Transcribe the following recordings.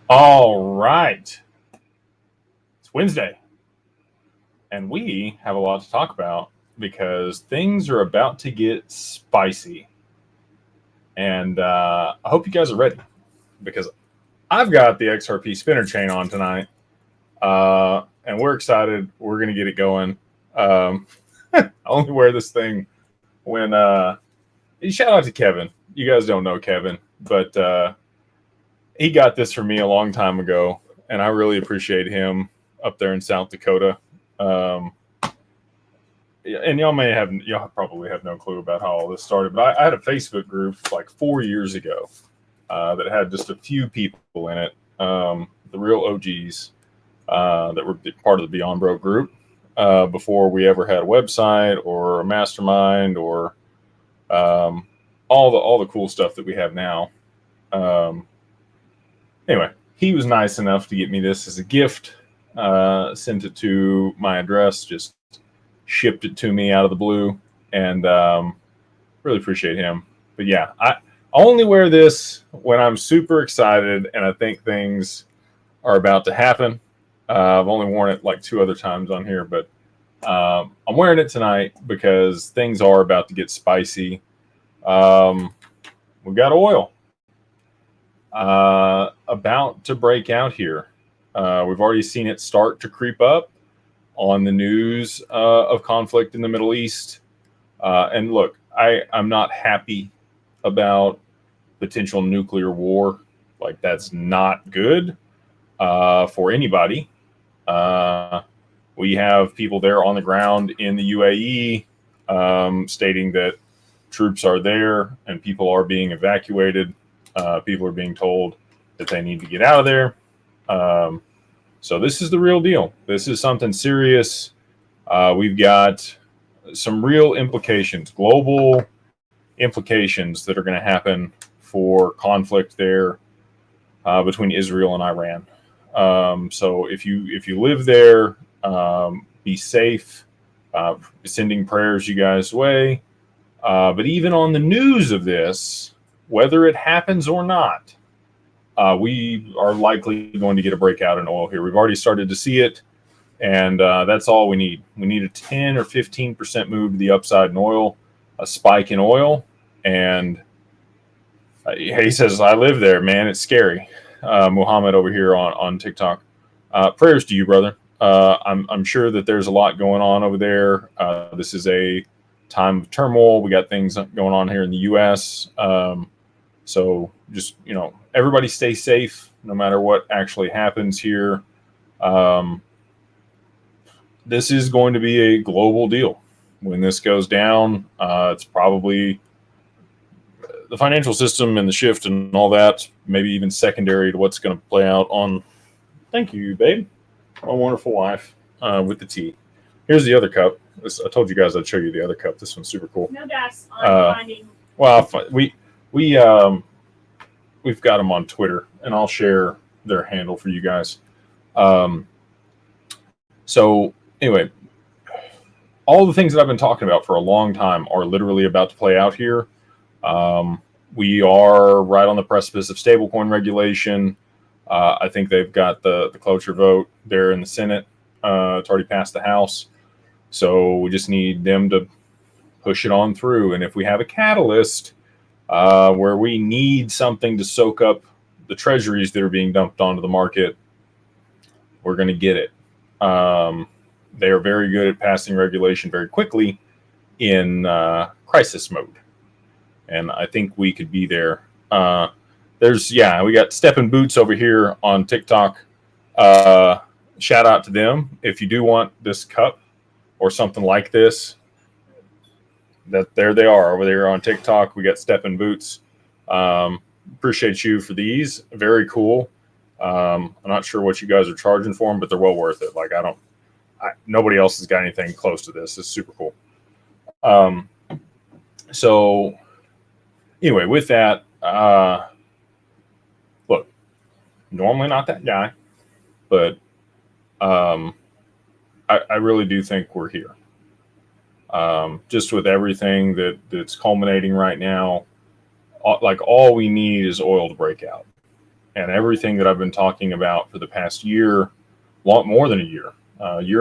All right. It's Wednesday, and we have a lot to talk about because things are about to get spicy. And I hope you guys are ready because I've got the XRP spinner chain on tonight, and we're excited. We're going to get it going. I only wear this thing when shout out to Kevin. You guys don't know Kevin, but he got this for me a long time ago, and I really appreciate him up there in South Dakota. Um, and y'all probably have no clue about how all this started, but I had a Facebook group like 4 years ago that had just a few people in it, the real OGs that were part of the Beyond Bro group before we ever had a website or a mastermind or all the cool stuff that we have now. Anyway, he was nice enough to get me this as a gift, sent it to my address, just shipped it to me out of the blue, and really appreciate him. But yeah, I only wear this when I'm super excited and I think things are about to happen. I've only worn it like 2 other times on here, but I'm wearing it tonight because things are about to get spicy. We've got oil about to break out here. We've already seen it start to creep up on the news of conflict in the Middle East. And look, I'm not happy about potential nuclear war. Like, that's not good for anybody. We have people there on the ground in the UAE stating that troops are there and people are being evacuated. People are being told that they need to get out of there. So this is the real deal. This is something serious. We've got some real implications, global implications that are going to happen for conflict there between Israel and Iran. So if you live there, be safe. Sending prayers you guys' way. But even on the news of this, whether it happens or not, we are likely going to get a breakout in oil here. We've already started to see it, and that's all we need. We need a 10 or 15% move to the upside in oil, a spike in oil, and he says, I live there, man. It's scary. Muhammad over here on TikTok. Prayers to you, brother. I'm sure that there's a lot going on over there. This is a time of turmoil. We got things going on here in the U.S., so just, everybody stay safe no matter what actually happens here. This is going to be a global deal. When this goes down, it's probably the financial system and the shift and all that, maybe even secondary to what's going to play out on. Thank you, babe. My wonderful wife with the tea. Here's the other cup. I told you guys I'd show you the other cup. This one's super cool. No gas. I'm finding. Well, we've got them on Twitter, and I'll share their handle for you guys. So anyway, all the things that I've been talking about for a long time are literally about to play out here. We are right on the precipice of stablecoin regulation. I think they've got the cloture vote there in the Senate. It's already passed the House. So we just need them to push it on through. And if we have a catalyst where we need something to soak up the treasuries that are being dumped onto the market, we're going to get it. They are very good at passing regulation very quickly in crisis mode. And I think we could be there. We got Steppin' Boots over here on TikTok. Shout out to them. If you do want this cup or something like this, there they are over there on TikTok. We got Steppin' Boots. Appreciate you for these. Very cool. I'm not sure what you guys are charging for them, but they're well worth it. Like, nobody else has got anything close to this. It's super cool. So anyway, with that, look, normally not that guy, but I really do think we're here. Just with everything that's culminating right now, like, all we need is oil to break out. and everything that I've been talking about for the past year, a lot more than a year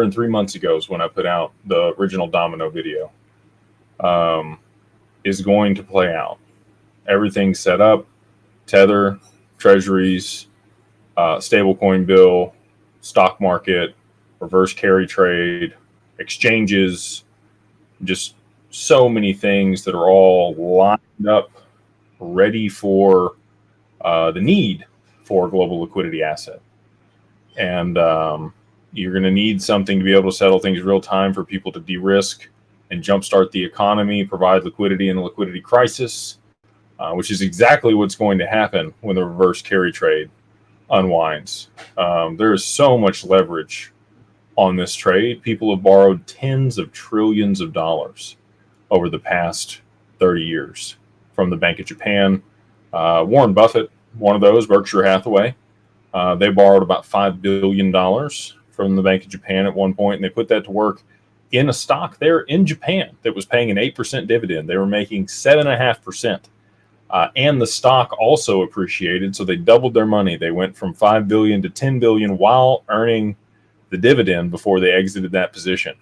and 3 months ago is when I put out the original domino video, is going to play out. Everything's set up, Tether, treasuries, stablecoin bill, stock market, reverse carry trade, exchanges, just so many things that are all lined up, ready for the need for a global liquidity asset. And you're going to need something to be able to settle things real time for people to de-risk and jumpstart the economy, provide liquidity in a liquidity crisis, which is exactly what's going to happen when the reverse carry trade unwinds. There is so much leverage on this trade. People have borrowed tens of trillions of dollars over the past 30 years from the Bank of Japan. Warren Buffett, one of those, Berkshire Hathaway, they borrowed about $5 billion from the Bank of Japan at one point, and they put that to work in a stock there in Japan that was paying an 8% dividend. They were making 7.5%. And the stock also appreciated, so they doubled their money. They went from $5 billion to $10 billion while earning the dividend before they exited that position.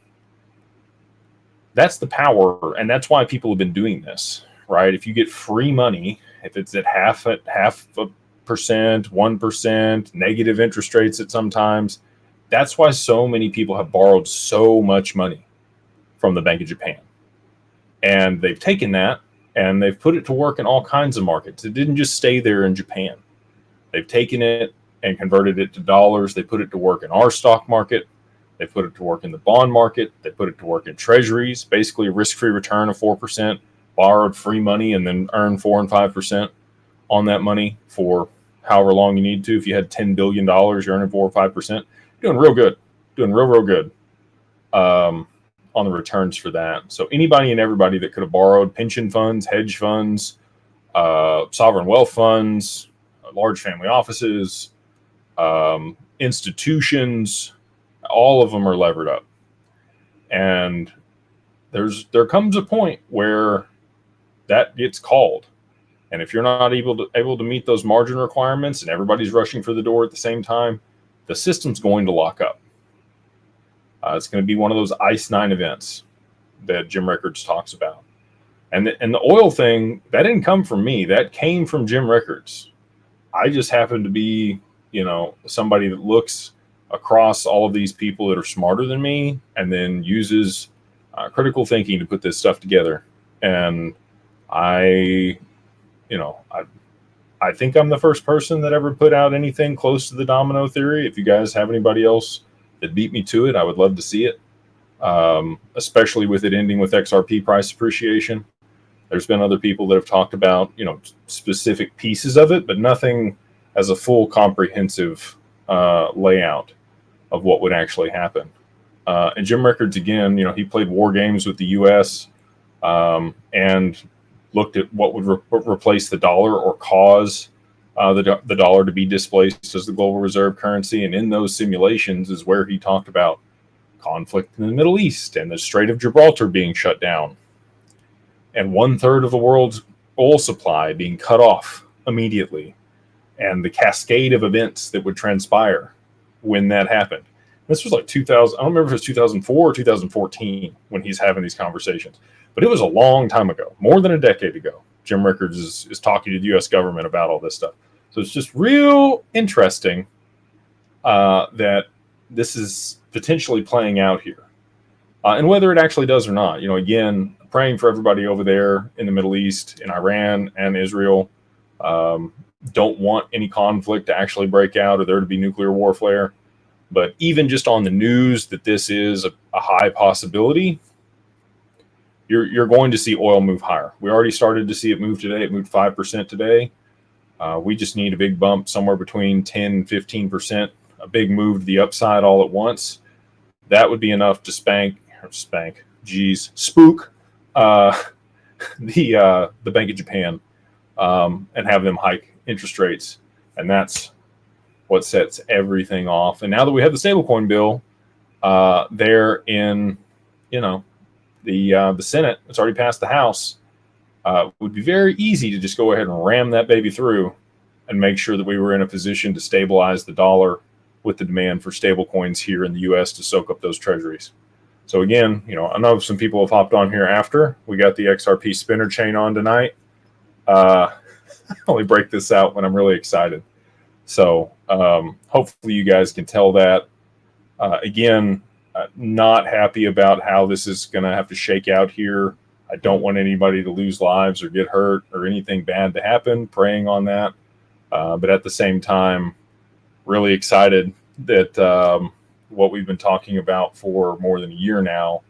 That's the power, and that's why people have been doing this, right? If you get free money, if it's at half a percent, 1%, negative interest rates at sometimes, that's why so many people have borrowed so much money from the Bank of Japan. And they've taken that and they've put it to work in all kinds of markets. It didn't just stay there in Japan. They've taken it and converted it to dollars. They put it to work in our stock market. They put it to work in the bond market. They put it to work in treasuries, basically a risk-free return of 4%, borrowed free money and then earn 4 and 5% on that money for however long you need to. If you had $10 billion, you're earning 4 or 5%. Doing real good, doing real good on the returns for that. So anybody and everybody that could have borrowed, pension funds, hedge funds, sovereign wealth funds, large family offices, institutions, all of them are levered up. And there comes a point where that gets called. And if you're not able to meet those margin requirements and everybody's rushing for the door at the same time, the system's going to lock up. It's going to be one of those ICE 9 events that Jim Rickards talks about. And the oil thing, that didn't come from me. That came from Jim Rickards. I just happen to be, somebody that looks across all of these people that are smarter than me and then uses critical thinking to put this stuff together. And I think I'm the first person that ever put out anything close to the domino theory. If you guys have anybody else that beat me to it, I would love to see it, especially with it ending with XRP price appreciation. There's been other people that have talked about, specific pieces of it, but nothing as a full comprehensive layout of what would actually happen. And Jim Rickards, again, he played war games with the U.S. And looked at what would replace the dollar or cause the dollar to be displaced as the global reserve currency. And in those simulations is where he talked about conflict in the Middle East and the Strait of Gibraltar being shut down and 1/3 of the world's oil supply being cut off immediately and the cascade of events that would transpire when that happened. This was like 2000. I don't remember if it was 2004 or 2014 when he's having these conversations. But it was a long time ago, more than a decade ago. Jim Rickards is talking to the U.S. government about all this stuff. So it's just real interesting that this is potentially playing out here. And whether it actually does or not, again, praying for everybody over there in the Middle East, in Iran and Israel. Don't want any conflict to actually break out or there to be nuclear warfare. But even just on the news that this is a high possibility, you're going to see oil move higher. We already started to see it move today. It moved 5% today. We just need a big bump somewhere between 10 and 15%, a big move to the upside all at once. That would be enough to spook the Bank of Japan and have them hike interest rates. And that's what sets everything off. And now that we have the stablecoin bill there in, the Senate, it's already passed the House. It would be very easy to just go ahead and ram that baby through and make sure that we were in a position to stabilize the dollar with the demand for stable coins here in the US to soak up those treasuries. So again, I know some people have hopped on here after. We got the XRP spinner chain on tonight. I only break this out when I'm really excited. So hopefully you guys can tell that. Again, not happy about how this is going to have to shake out here. I don't want anybody to lose lives or get hurt or anything bad to happen, praying on that. But at the same time, really excited that what we've been talking about for more than a year now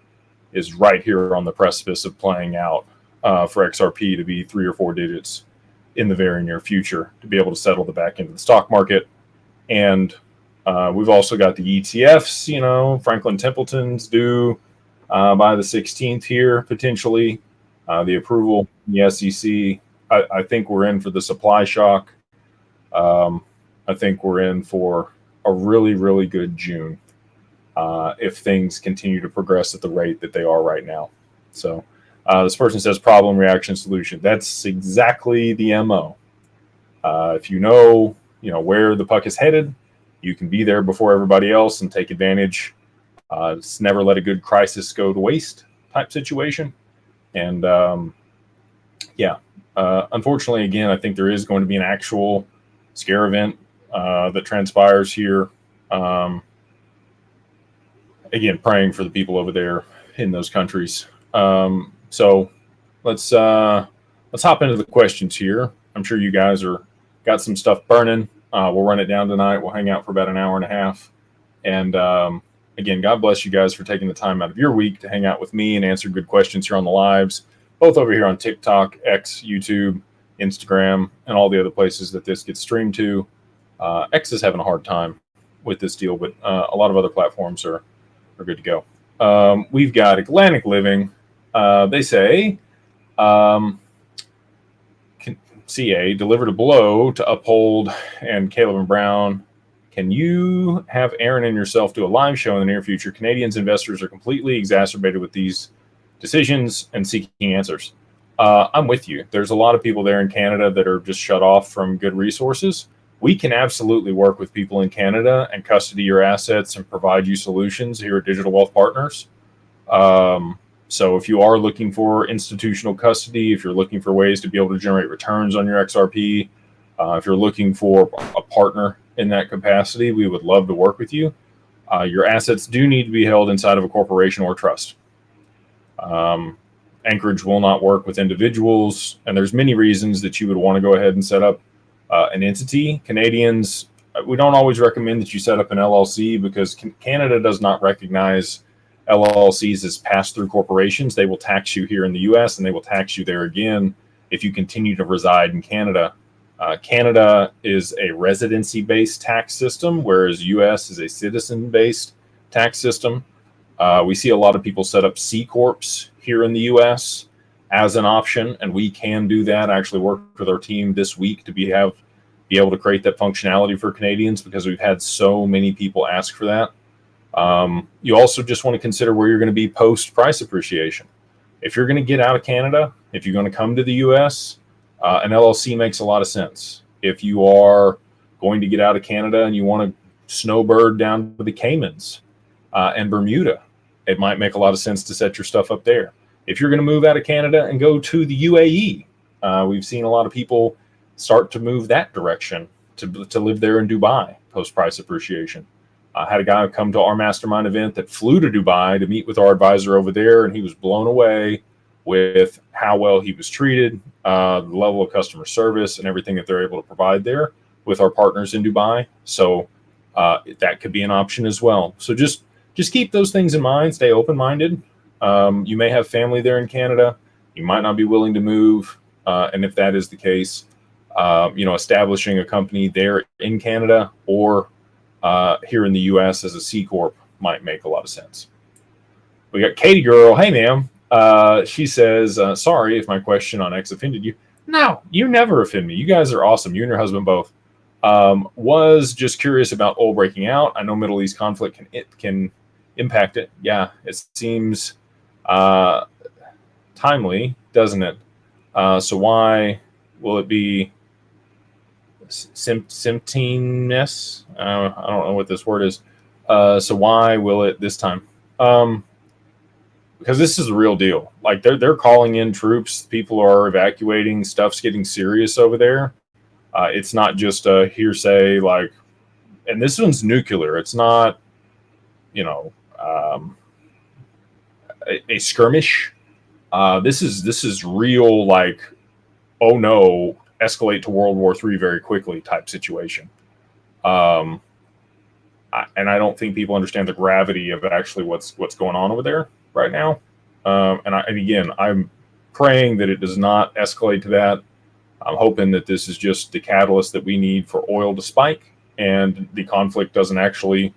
is right here on the precipice of playing out for XRP to be 3 or 4 digits in the very near future, to be able to settle the back end of the stock market. And we've also got the ETFs, Franklin Templeton's due by the 16th here, potentially. The approval, the SEC. I think we're in for the supply shock. I think we're in for a really, really good June if things continue to progress at the rate that they are right now. So this person says problem, reaction, solution. That's exactly the MO. If you know where the puck is headed, you can be there before everybody else and take advantage. It's never let a good crisis go to waste type situation. And unfortunately, again, I think there is going to be an actual scare event that transpires here. Again, praying for the people over there in those countries. So let's hop into the questions here. I'm sure you guys got some stuff burning. We'll run it down tonight. We'll hang out for about an hour and a half. And again, God bless you guys for taking the time out of your week to hang out with me and answer good questions here on the lives, both over here on TikTok, X, YouTube, Instagram, and all the other places that this gets streamed to. X is having a hard time with this deal, but a lot of other platforms are good to go. We've got Atlantic Living. They say, CA delivered a blow to Uphold and Caleb and Brown. Can you have Aaron and yourself do a live show in the near future? Canadians investors are completely exacerbated with these decisions and seeking answers. I'm with you. There's a lot of people there in Canada that are just shut off from good resources. We can absolutely work with people in Canada and custody your assets and provide you solutions here at Digital Wealth Partners. So if you are looking for institutional custody, if you're looking for ways to be able to generate returns on your XRP, if you're looking for a partner in that capacity, we would love to work with you. Your assets do need to be held inside of a corporation or trust. Anchorage will not work with individuals, and there's many reasons that you would want to go ahead and set up an entity. Canadians, we don't always recommend that you set up an LLC because Canada does not recognize LLCs as pass-through corporations. They will tax you here in the US and they will tax you there again if you continue to reside in Canada. Canada is a residency-based tax system, whereas US is a citizen-based tax system. We see a lot of people set up C Corps here in the US as an option, and we can do that. I actually worked with our team this week to be able to create that functionality for Canadians because we've had so many people ask for that. You also just want to consider where you're going to be post price appreciation. If you're going to get out of Canada, if you're going to come to the US, an LLC makes a lot of sense. If you are going to get out of Canada and you want to snowbird down to the Caymans and Bermuda, it might make a lot of sense to set your stuff up there. If you're going to move out of Canada and go to the UAE, we've seen a lot of people start to move that direction to live there in Dubai post price appreciation. I had a guy come to our mastermind event that flew to Dubai to meet with our advisor over there, and he was blown away with how well he was treated, the level of customer service, and everything that they're able to provide there with our partners in Dubai. So that could be an option as well. So just keep those things in mind. Stay open-minded. You may have family there in Canada. You might not be willing to move, and if that is the case, establishing a company there in Canada or here in the U.S. as a C Corp might make a lot of sense. We got Katie Girl. Hey, ma'am. She says, sorry if my question on X offended you. No, you never offend me. You guys are awesome. You and your husband both. Was just curious about oil breaking out. I know Middle East conflict can impact it. Yeah, it seems timely, doesn't it? So why will it be symptominess. I don't know what this word is. So why will it this time? Because this is a real deal. Like they're calling in troops. People are evacuating. Stuff's getting serious over there. It's not just a hearsay. Like, and this one's nuclear. It's not, a skirmish. This is real. Like, oh no, escalate to World War III very quickly type situation. And I don't think people understand the gravity of actually what's going on over there right now. And again, I'm praying that it does not escalate to that. I'm hoping that this is just the catalyst that we need for oil to spike and the conflict doesn't actually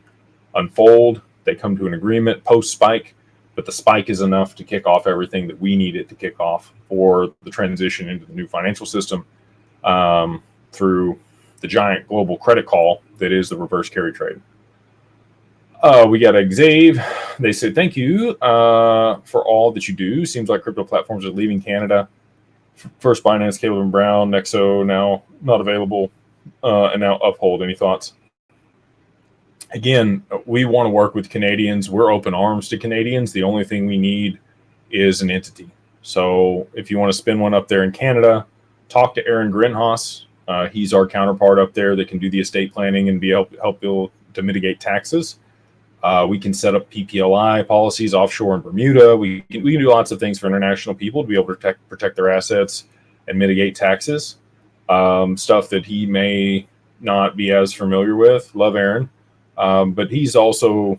unfold. They come to an agreement post-spike, but the spike is enough to kick off everything that we need it to kick off for the transition into the new financial system through the giant global credit call that is the reverse carry trade. We got Xavier. They said, thank you for all that you do. Seems like crypto platforms are leaving Canada. First Binance, Caleb and Brown, Nexo now not available, and now Uphold. Any thoughts? Again, we want to work with Canadians. We're open arms to Canadians. The only thing we need is an entity. So if you want to spin one up there in Canada, talk to Aaron Grinhaus. He's our counterpart up there that can do the estate planning and help build to mitigate taxes. We can set up PPLI policies offshore in Bermuda. We can do lots of things for international people to be able to protect their assets and mitigate taxes. Stuff that he may not be as familiar with. Love Aaron. But he's also,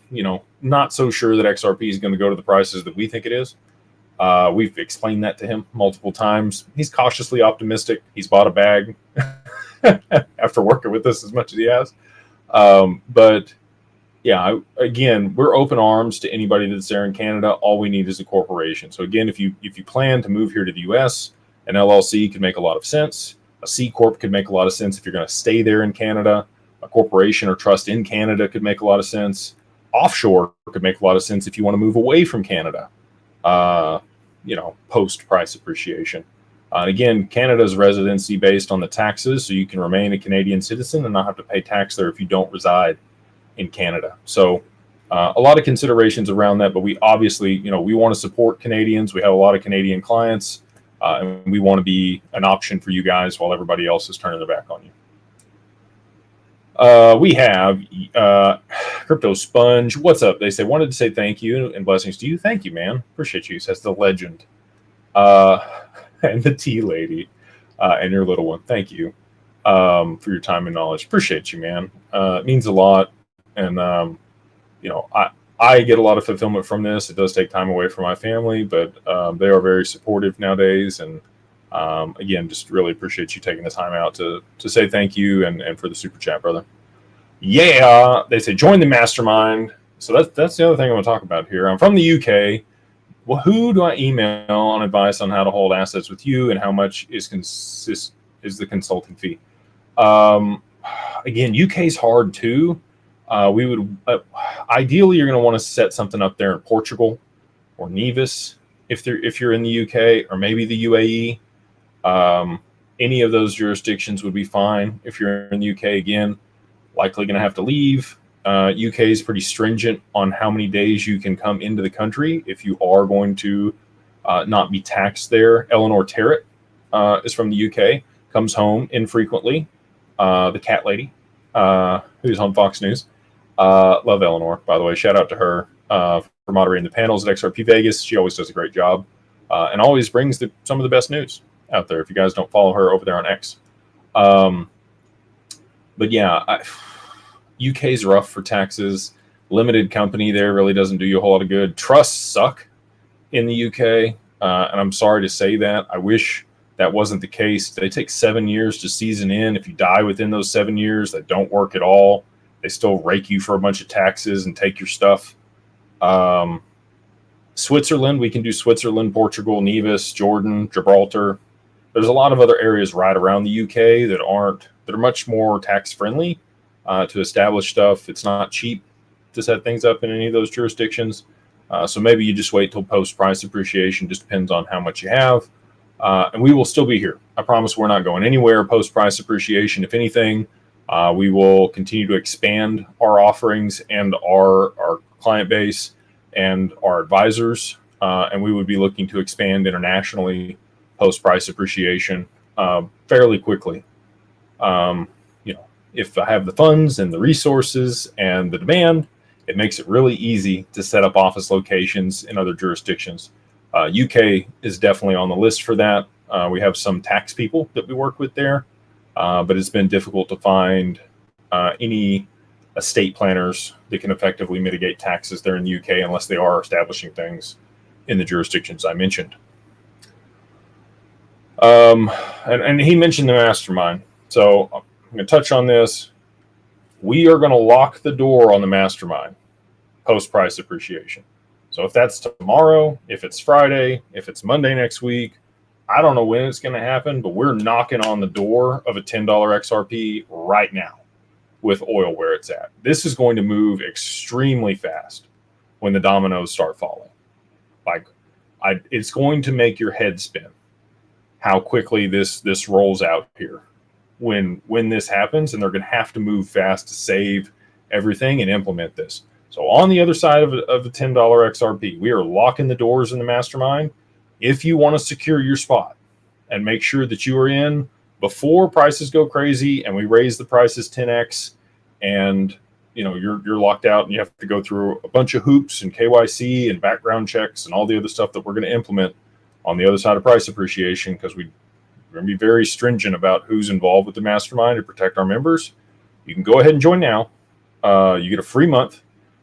not so sure that XRP is going to go to the prices that we think it is. We've explained that to him multiple times. He's cautiously optimistic. He's bought a bag after working with us as much as he has. But yeah, again, we're open arms to anybody that's there in Canada. All we need is a corporation. So again, if you plan to move here to the US, an LLC could make a lot of sense. A C Corp could make a lot of sense if you're going to stay there in Canada. A corporation or trust in Canada could make a lot of sense. Offshore could make a lot of sense if you want to move away from Canada, post price appreciation. And again, Canada's residency based on the taxes, so you can remain a Canadian citizen and not have to pay tax there if you don't reside in Canada. So a lot of considerations around that, but we obviously, we want to support Canadians. We have a lot of Canadian clients, and we want to be an option for you guys while everybody else is turning their back on you. We have Crypto Sponge. What's up? They say, wanted to say thank you and blessings to you. Thank you, man. Appreciate you, says the legend. And the tea lady and your little one. Thank you for your time and knowledge. Appreciate you, man. It means a lot. And, I get a lot of fulfillment from this. It does take time away from my family, but they are very supportive nowadays. And again, just really appreciate you taking the time out to say thank you and for the super chat, brother. Yeah, they say join the mastermind. So that's the other thing I'm going to talk about here. I'm from the UK. Well, who do I email on advice on how to hold assets with you, and how much is the consulting fee? Again, UK is hard too. We would ideally you're going to want to set something up there in Portugal or Nevis if you're in the UK, or maybe the UAE. Any of those jurisdictions would be fine. If you're in the UK, again, likely going to have to leave. UK is pretty stringent on how many days you can come into the country if you are going to not be taxed there. Eleanor Terrett is from the UK, comes home infrequently. The cat lady who's on Fox News. Love Eleanor, by the way. Shout out to her for moderating the panels at XRP Vegas. She always does a great job and always brings some of the best news out there. If you guys don't follow her over there on X. But yeah, UK is rough for taxes. Limited company there really doesn't do you a whole lot of good. Trusts suck in the UK, and I'm sorry to say that. I wish that wasn't the case. They take 7 years to season in. If you die within those 7 years, that don't work at all. They still rake you for a bunch of taxes and take your stuff. Switzerland, we can do Switzerland, Portugal, Nevis, Jordan, Gibraltar. There's a lot of other areas right around the UK that are much more tax friendly to establish stuff. It's not cheap to set things up in any of those jurisdictions. So maybe you just wait till post price appreciation. Just depends on how much you have. And we will still be here. I promise we're not going anywhere post price appreciation. If anything, we will continue to expand our offerings and our client base and our advisors. And we would be looking to expand internationally post price appreciation fairly quickly. If I have the funds and the resources and the demand, it makes it really easy to set up office locations in other jurisdictions. UK is definitely on the list for that. We have some tax people that we work with there, but it's been difficult to find any estate planners that can effectively mitigate taxes there in the UK unless they are establishing things in the jurisdictions I mentioned. And he mentioned the Mastermind. So I'm going to touch on this. We are going to lock the door on the Mastermind post price appreciation. So if that's tomorrow, if it's Friday, if it's Monday next week, I don't know when it's going to happen, but we're knocking on the door of a $10 XRP right now with oil where it's at. This is going to move extremely fast when the dominoes start falling. It's going to make your head spin how quickly this rolls out here when this happens, and they're going to have to move fast to save everything and implement this. So on the other side of the $10 XRP, we are locking the doors in the Mastermind. If you want to secure your spot and make sure that you are in before prices go crazy and we raise the prices 10x, and you're locked out and you have to go through a bunch of hoops and KYC and background checks and all the other stuff that we're going to implement on the other side of price appreciation, because we're going to be very stringent about who's involved with the Mastermind to protect our members. You can go ahead and join now. You get a free month.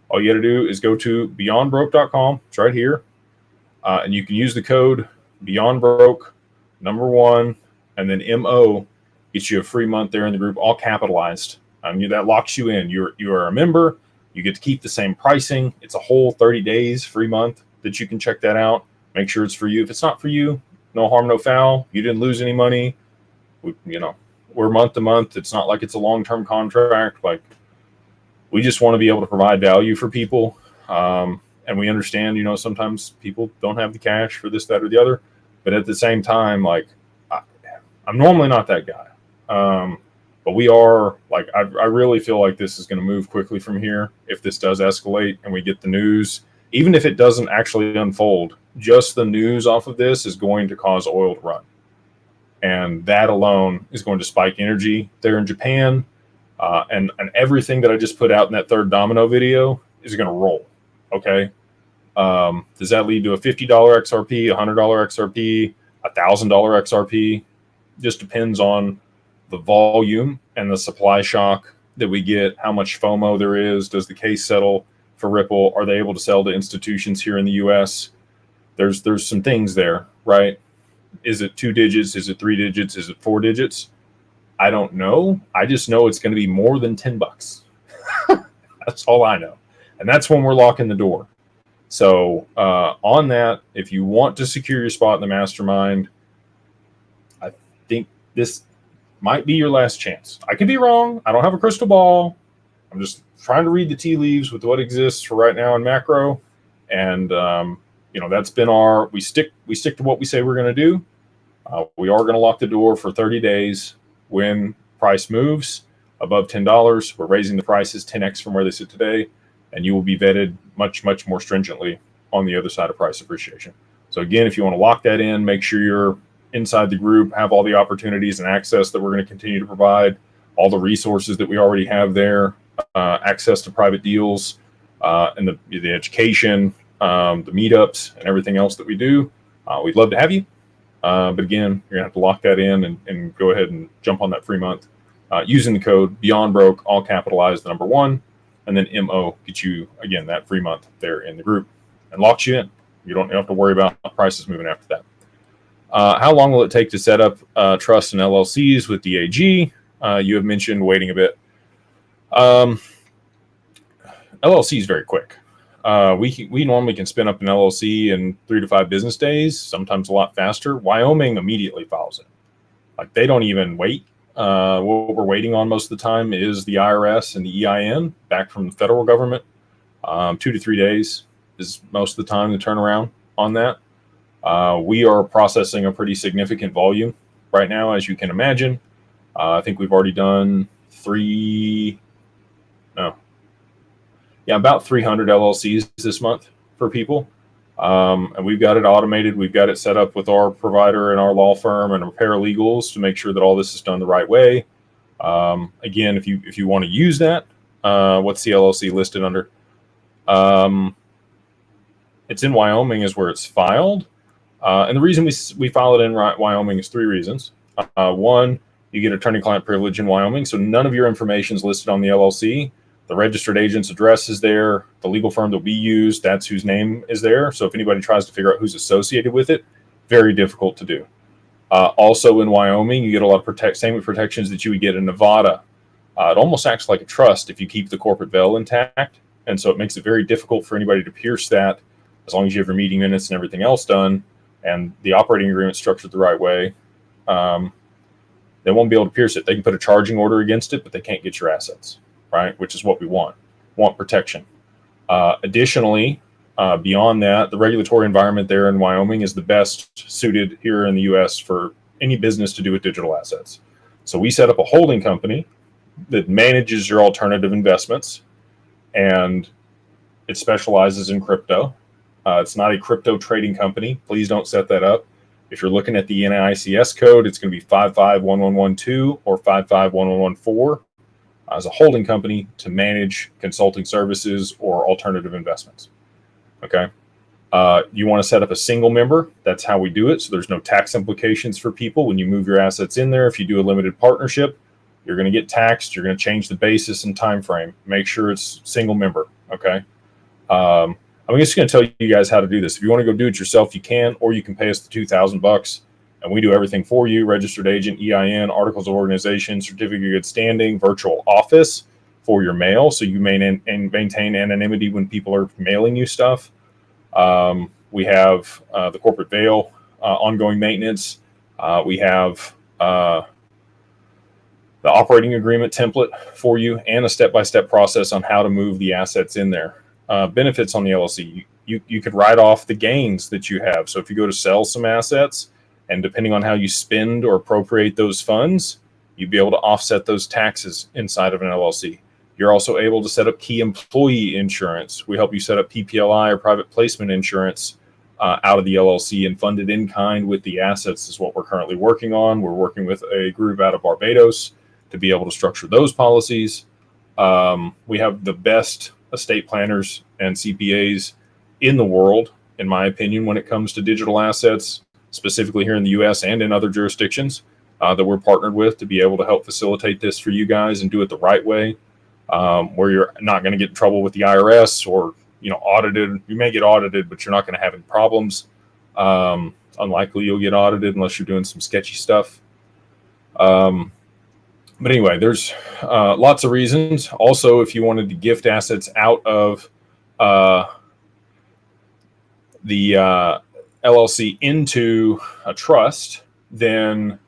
All you got to do is go to beyondbroke.com. It's right here. And you can use the code BeyondBroke1, and then MO gets you a free month there in the group, all capitalized. That locks you in. You are a member. You get to keep the same pricing. It's a whole 30 days free month that you can check that out. Make sure it's for you. If it's not for you, no harm, no foul. You didn't lose any money. We're month to month. It's not like it's a long-term contract. We just want to be able to provide value for people. And we understand, sometimes people don't have the cash for this, that, or the other. But at the same time, I'm normally not that guy. But we are, I really feel like this is going to move quickly from here. If this does escalate and we get the news, even if it doesn't actually unfold, just the news off of this is going to cause oil to run. And that alone is going to spike energy there in Japan. And everything that I just put out in that third domino video is going to roll. Okay. Does that lead to a $50 XRP, $100 XRP, $1,000 XRP? Just depends on the volume and the supply shock that we get, how much FOMO there is. Does the case settle for Ripple? Are they able to sell to institutions here in the US? There's some things there, right? Is it 2 digits? Is it 3 digits? Is it 4 digits? I don't know. I just know it's going to be more than $10. That's all I know. And that's when we're locking the door. So on that, if you want to secure your spot in the Mastermind, I think this might be your last chance. I could be wrong. I don't have a crystal ball. I'm just trying to read the tea leaves with what exists for right now in macro. And, that's been we stick to what we say we're going to do. We are going to lock the door for 30 days. When price moves above $10, we're raising the prices 10x from where they sit today, and you will be vetted much, much more stringently on the other side of price appreciation. So again, if you want to lock that in, make sure you're inside the group, have all the opportunities and access that we're going to continue to provide, all the resources that we already have there, access to private deals, and the education, the meetups, and everything else that we do. We'd love to have you. But again, you're going to have to lock that in and go ahead and jump on that free month using the code BeyondBroke, all capitalized, the number 1, and then MO gets you, again, that free month there in the group and locks you in. You don't have to worry about prices moving after that. How long will it take to set up trusts and LLCs with DAG? You have mentioned waiting a bit. LLC is very quick. We normally can spin up an LLC in 3 to 5 business days, sometimes a lot faster. Wyoming immediately files it. They don't even wait. What we're waiting on most of the time is the IRS and the EIN back from the federal government. 2 to 3 days is most of the time the turnaround on that. We are processing a pretty significant volume right now, as you can imagine. I think we've already done about 300 LLCs this month for people. And we've got it automated. We've got it set up with our provider and our law firm and our paralegals to make sure that all this is done the right way. Again, if you want to use that, what's the LLC listed under? It's in Wyoming is where it's filed. And the reason we file it in Wyoming is 3 reasons. One, you get attorney-client privilege in Wyoming, so none of your information is listed on the LLC. The registered agent's address is there. The legal firm that we use, that's whose name is there. So if anybody tries to figure out who's associated with it, very difficult to do. Also in Wyoming, you get a lot of same protections that you would get in Nevada. It almost acts like a trust if you keep the corporate veil intact. And so it makes it very difficult for anybody to pierce that as long as you have your meeting minutes and everything else done and the operating agreement structured the right way. They won't be able to pierce it. They can put a charging order against it, but they can't get your assets, right? Which is what we want protection. Additionally, beyond that, the regulatory environment there in Wyoming is the best suited here in the US for any business to do with digital assets. So we set up a holding company that manages your alternative investments, and it specializes in crypto. It's not a crypto trading company. Please don't set that up. If you're looking at the NAICS code, it's going to be 551112 or 551114 as a holding company to manage consulting services or alternative investments. Okay. You want to set up a single member. That's how we do it. So there's no tax implications for people when you move your assets in there. If you do a limited partnership, you're going to get taxed. You're going to change the basis and time frame. Make sure it's single member. Okay. I'm just going to tell you guys how to do this. If you want to go do it yourself, you can, or you can pay us the $2,000 and we do everything for you. Registered agent, EIN, articles of organization, certificate of good standing, virtual office for your mail. So you maintain anonymity when people are mailing you stuff. We have the corporate veil, ongoing maintenance. We have the operating agreement template for you and a step-by-step process on how to move the assets in there. Benefits on the LLC. You could write off the gains that you have. So if you go to sell some assets, and depending on how you spend or appropriate those funds, you'd be able to offset those taxes inside of an LLC. You're also able to set up key employee insurance. We help you set up PPLI or private placement insurance out of the LLC and fund it in kind with the assets is what we're currently working on. We're working with a group out of Barbados to be able to structure those policies. We have the best estate planners and CPAs in the world, in my opinion, when it comes to digital assets, specifically here in the US and in other jurisdictions that we're partnered with to be able to help facilitate this for you guys and do it the right way, where you're not going to get in trouble with the IRS or, audited. You may get audited, but you're not going to have any problems. Unlikely you'll get audited unless you're doing some sketchy stuff. But anyway, there's lots of reasons. Also, if you wanted to gift assets out of the LLC into a trust, then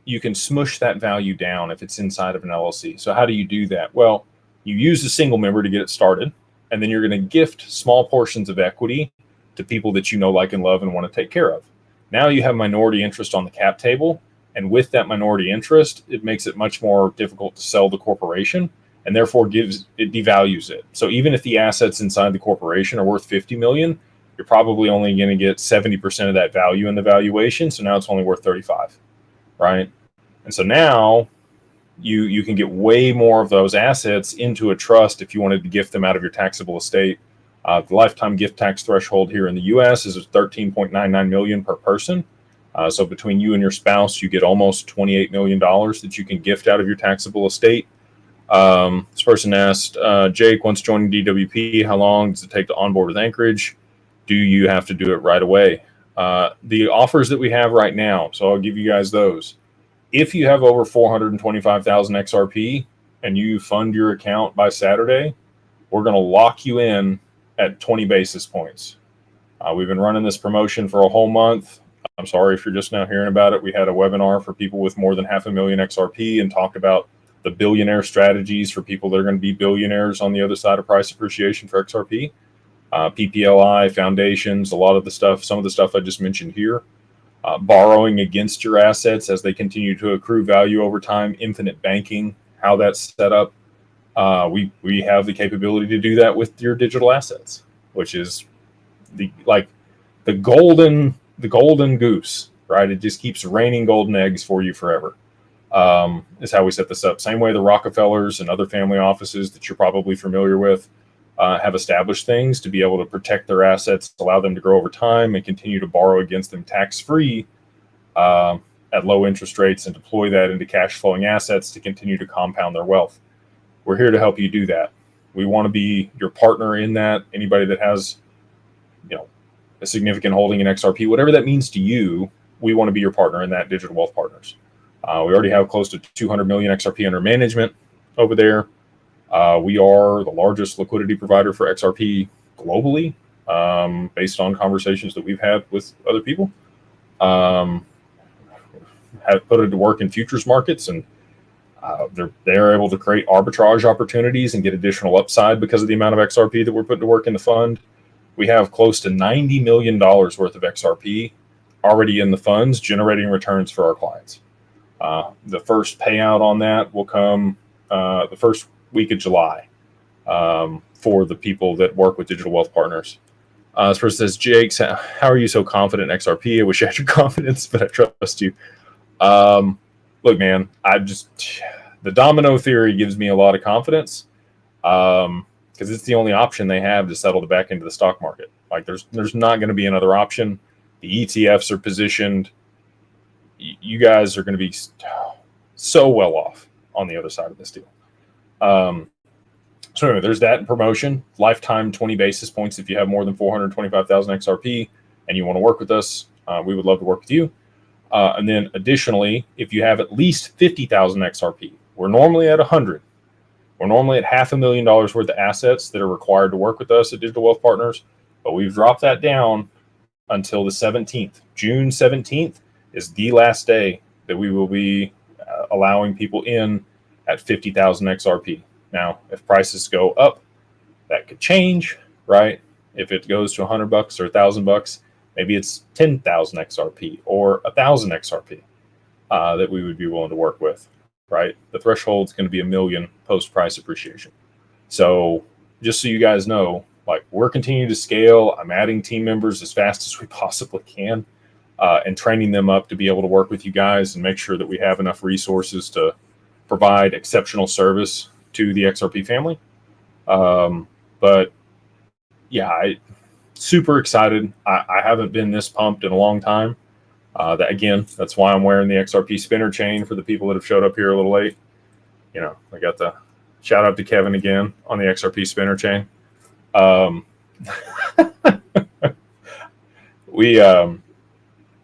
you can smush that value down if it's inside of an LLC. So how do you do that? Well, you use a single member to get it started, and then you're going to gift small portions of equity to people that you know, like, and love and want to take care of. Now you have minority interest on the cap table. And with that minority interest, it makes it much more difficult to sell the corporation and therefore devalues it. So even if the assets inside the corporation are worth 50 million, you're probably only going to get 70% of that value in the valuation. So now it's only worth 35, right? And so now you can get way more of those assets into a trust if you wanted to gift them out of your taxable estate. The lifetime gift tax threshold here in the US is $13.99 million per person. So between you and your spouse, you get almost $28 million that you can gift out of your taxable estate. This person asked, Jake, once joining DWP, how long does it take to onboard with Anchorage? Do you have to do it right away? The offers that we have right now, so I'll give you guys those. If you have over 425,000 XRP and you fund your account by Saturday, we're going to lock you in at 20 basis points. We've been running this promotion for a whole month. I'm sorry if you're just now hearing about it. We had a webinar for people with more than 500,000 XRP and talked about the billionaire strategies for people that are going to be billionaires on the other side of price appreciation for XRP. PPLI, foundations, a lot of the stuff, some of the stuff I just mentioned here, borrowing against your assets as they continue to accrue value over time, infinite banking, how that's set up. We have the capability to do that with your digital assets, which is the golden goose, right? It just keeps raining golden eggs for you forever. Is how we set this up. Same way the Rockefellers and other family offices that you're probably familiar with have established things to be able to protect their assets, allow them to grow over time, and continue to borrow against them tax-free at low interest rates and deploy that into cash flowing assets to continue to compound their wealth. We're here to help you do that. We want to be your partner in that. Anybody that has, a significant holding in XRP, whatever that means to you, we want to be your partner in that, Digital Wealth Partners. We already have close to 200 million XRP under management over there. We are the largest liquidity provider for XRP globally, based on conversations that we've had with other people. Have put it to work in futures markets, and they're able to create arbitrage opportunities and get additional upside because of the amount of XRP that we're putting to work in the fund. We have close to $90 million worth of XRP already in the funds, generating returns for our clients. The first payout on that will come the first week of July for the people that work with Digital Wealth Partners. This person says, Jake, how are you so confident in XRP? I wish I had your confidence, but I trust you. Look, man, the domino theory gives me a lot of confidence because it's the only option they have to settle back into the stock market. Like there's not going to be another option. The ETFs are positioned. You guys are going to be so well off on the other side of this deal. So anyway, there's that in promotion. Lifetime 20 basis points if you have more than 425,000 XRP and you want to work with us. We would love to work with you. And then additionally, if you have at least 50,000 XRP, we're normally at 100. We're normally at $500,000 worth of assets that are required to work with us at Digital Wealth Partners, but we've dropped that down until the 17th. June 17th is the last day that we will be allowing people in at 50,000 XRP. Now, if prices go up, that could change, right? If it goes to $100 or $1,000, maybe it's 10,000 XRP or 1,000 XRP that we would be willing to work with, right? The threshold is going to be $1 million post price appreciation. So just so you guys know, like we're continuing to scale. I'm adding team members as fast as we possibly can and training them up to be able to work with you guys and make sure that we have enough resources to provide exceptional service to the XRP family. But yeah, super excited. I haven't been this pumped in a long time. That's why I'm wearing the XRP spinner chain for the people that have showed up here a little late. I got the shout out to Kevin again on the XRP spinner chain.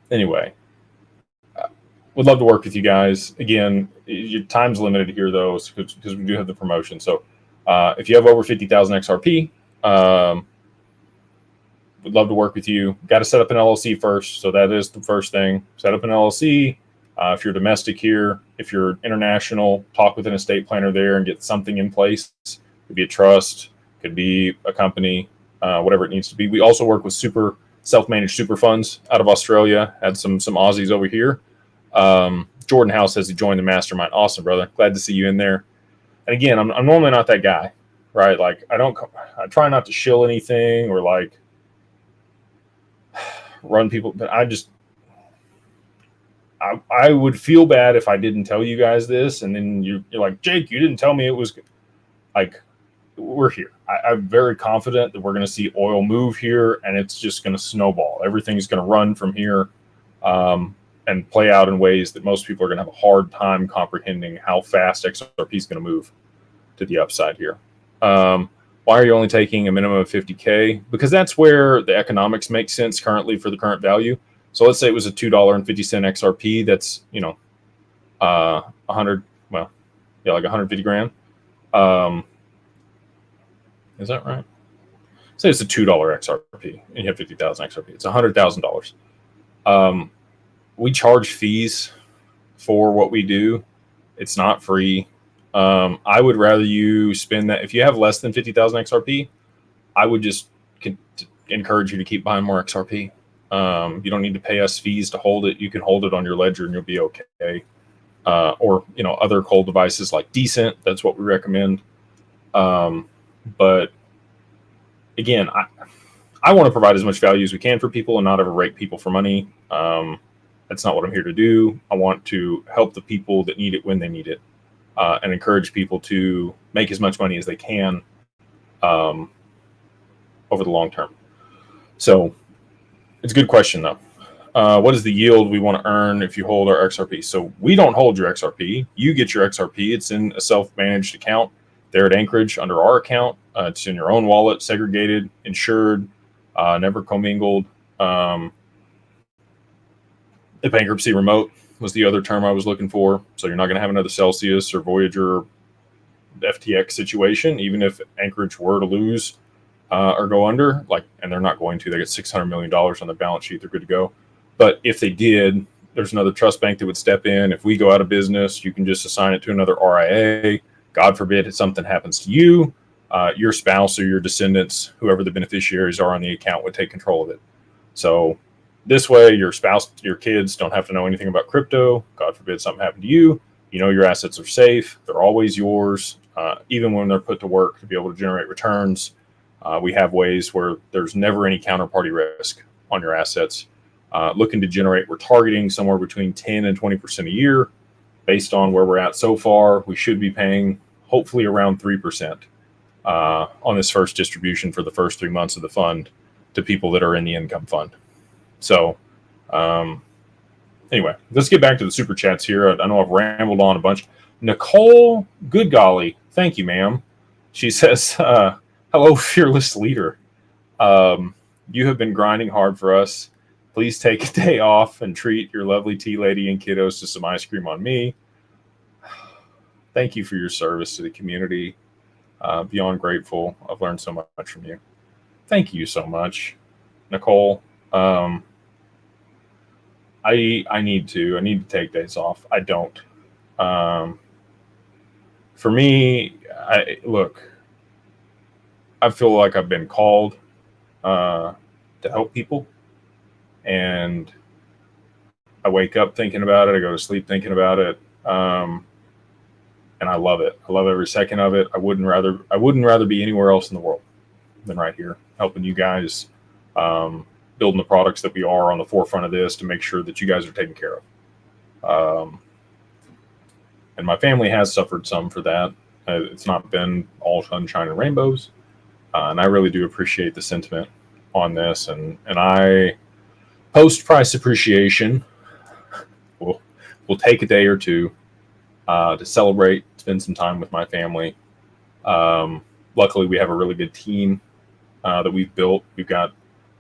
Anyway, would love to work with you guys. Again, your time's limited here though, because we do have the promotion. So if you have over 50,000 XRP, would love to work with you. Got to set up an LLC first. So that is the first thing. Set up an LLC. If you're domestic here, if you're international, talk with an estate planner there and get something in place. Could be a trust, could be a company, whatever it needs to be. We also work with self-managed super funds out of Australia. Had some Aussies over here. Jordan House says he joined the Mastermind. Awesome, brother. Glad to see you in there. And again, I'm normally not that guy, right? Like I try not to shill anything or like run people, but I would feel bad if I didn't tell you guys this. And then you're like, Jake, you didn't tell me it was like, we're here. I'm very confident that we're going to see oil move here and it's just going to snowball. Everything's going to run from here and play out in ways that most people are going to have a hard time comprehending how fast XRP is going to move to the upside here. Why are you only taking a minimum of 50K? Because that's where the economics make sense currently for the current value. So let's say it was a $2.50 XRP. That's, 100, like 150 grand. Is that right? Say it's a $2 XRP and you have 50,000 XRP. It's $100,000. We charge fees for what we do. It's not free. I would rather you spend that. If you have less than 50,000 XRP, I would just encourage you to keep buying more XRP. You don't need to pay us fees to hold it. You can hold it on your ledger and you'll be okay. Or, other cold devices like Decent. That's what we recommend. But again, I want to provide as much value as we can for people and not ever rake people for money. That's not what I'm here to do. I want to help the people that need it when they need it, and encourage people to make as much money as they can over the long term. So it's a good question, though. What is the yield we want to earn if you hold our XRP? So we don't hold your XRP. You get your XRP. It's in a self-managed account there at Anchorage under our account. It's in your own wallet, segregated, insured, never commingled. The bankruptcy remote was the other term I was looking for. So you're not going to have another Celsius or Voyager FTX situation, even if Anchorage were to lose or go under. And they're not going to. They get $600 million on the balance sheet. They're good to go. But if they did, there's another trust bank that would step in. If we go out of business, you can just assign it to another RIA. God forbid if something happens to you, your spouse or your descendants, whoever the beneficiaries are on the account, would take control of it. So this way, your spouse, your kids don't have to know anything about crypto. God forbid something happened to you. Your assets are safe. They're always yours, even when they're put to work to be able to generate returns. We have ways where there's never any counterparty risk on your assets. Looking to generate, we're targeting somewhere between 10 and 20% a year. Based on where we're at so far, we should be paying hopefully around 3% on this first distribution for the first 3 months of the fund to people that are in the income fund. So anyway, let's get back to the super chats here. I know I've rambled on a bunch. Nicole, good golly, thank you, ma'am. She says, hello, fearless leader. You have been grinding hard for us. Please take a day off and treat your lovely tea lady and kiddos to some ice cream on me. Thank you for your service to the community. Beyond grateful. I've learned so much from you. Thank you so much, Nicole. I need to take days off. I don't. For me, I feel like I've been called to help people. And I wake up thinking about it. I go to sleep thinking about it. And I love it. I love every second of it. I wouldn't rather be anywhere else in the world than right here, helping you guys, building the products that we are on the forefront of this to make sure that you guys are taken care of. And my family has suffered some for that. It's not been all sunshine and rainbows. And I really do appreciate the sentiment on this. And I, post price appreciation, we'll take a day or two to celebrate, spend some time with my family. Luckily, we have a really good team that we've built. We've got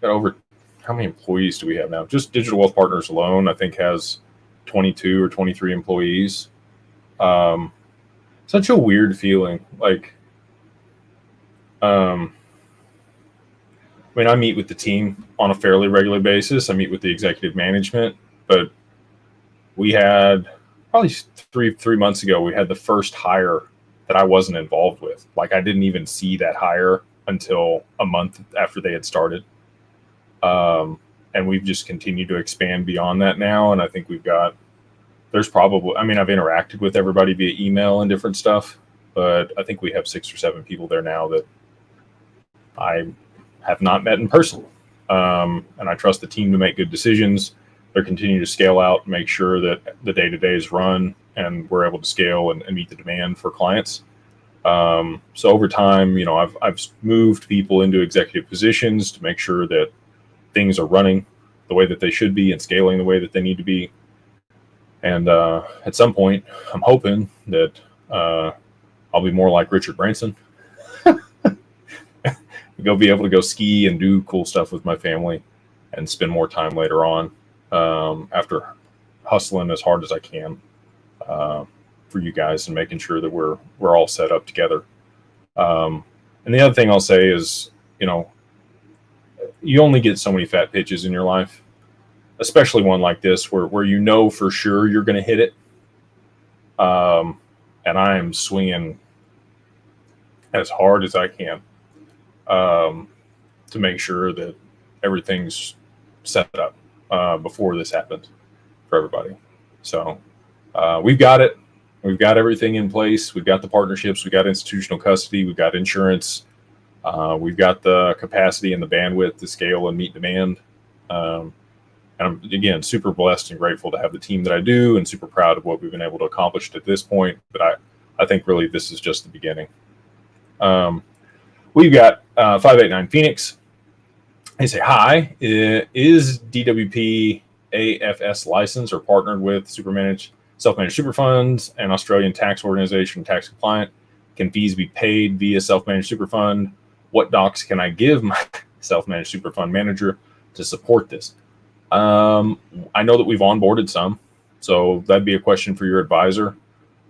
over, how many employees do we have now? Just Digital Wealth Partners alone, I think, has 22 or 23 employees. Such a weird feeling. I meet with the team on a fairly regular basis. I meet with the executive management, but we had probably three months ago, we had the first hire that I wasn't involved with. I didn't even see that hire until a month after they had started. And we've just continued to expand beyond that now. And I think there's probably, I've interacted with everybody via email and different stuff, but I think we have 6 or 7 people there now that I have not met in person. And I trust the team to make good decisions. They're continuing to scale out and make sure that the day-to-day is run and we're able to scale and meet the demand for clients. So over time, I've moved people into executive positions to make sure that things are running the way that they should be and scaling the way that they need to be. And at some point, I'm hoping that I'll be more like Richard Branson. Be able to go ski and do cool stuff with my family and spend more time later on after hustling as hard as I can for you guys and making sure that we're all set up together. And the other thing I'll say is, you only get so many fat pitches in your life, especially one like this where for sure you're going to hit it. And I am swinging as hard as I can. to make sure that everything's set up before this happens for everybody. So we've got it. We've got everything in place. We've got the partnerships. We've got institutional custody. We've got insurance. We've got the capacity and the bandwidth to scale and meet demand. And I'm, again, super blessed and grateful to have the team that I do, and super proud of what we've been able to accomplish at this point. But I think really this is just the beginning. We've got 589 Phoenix. They say, hi, is DWP AFS licensed or partnered with self-managed super funds and Australian tax organization, tax compliant? Can fees be paid via self-managed super fund? What docs can I give my self-managed super fund manager to support this? I know that we've onboarded some, so that'd be a question for your advisor.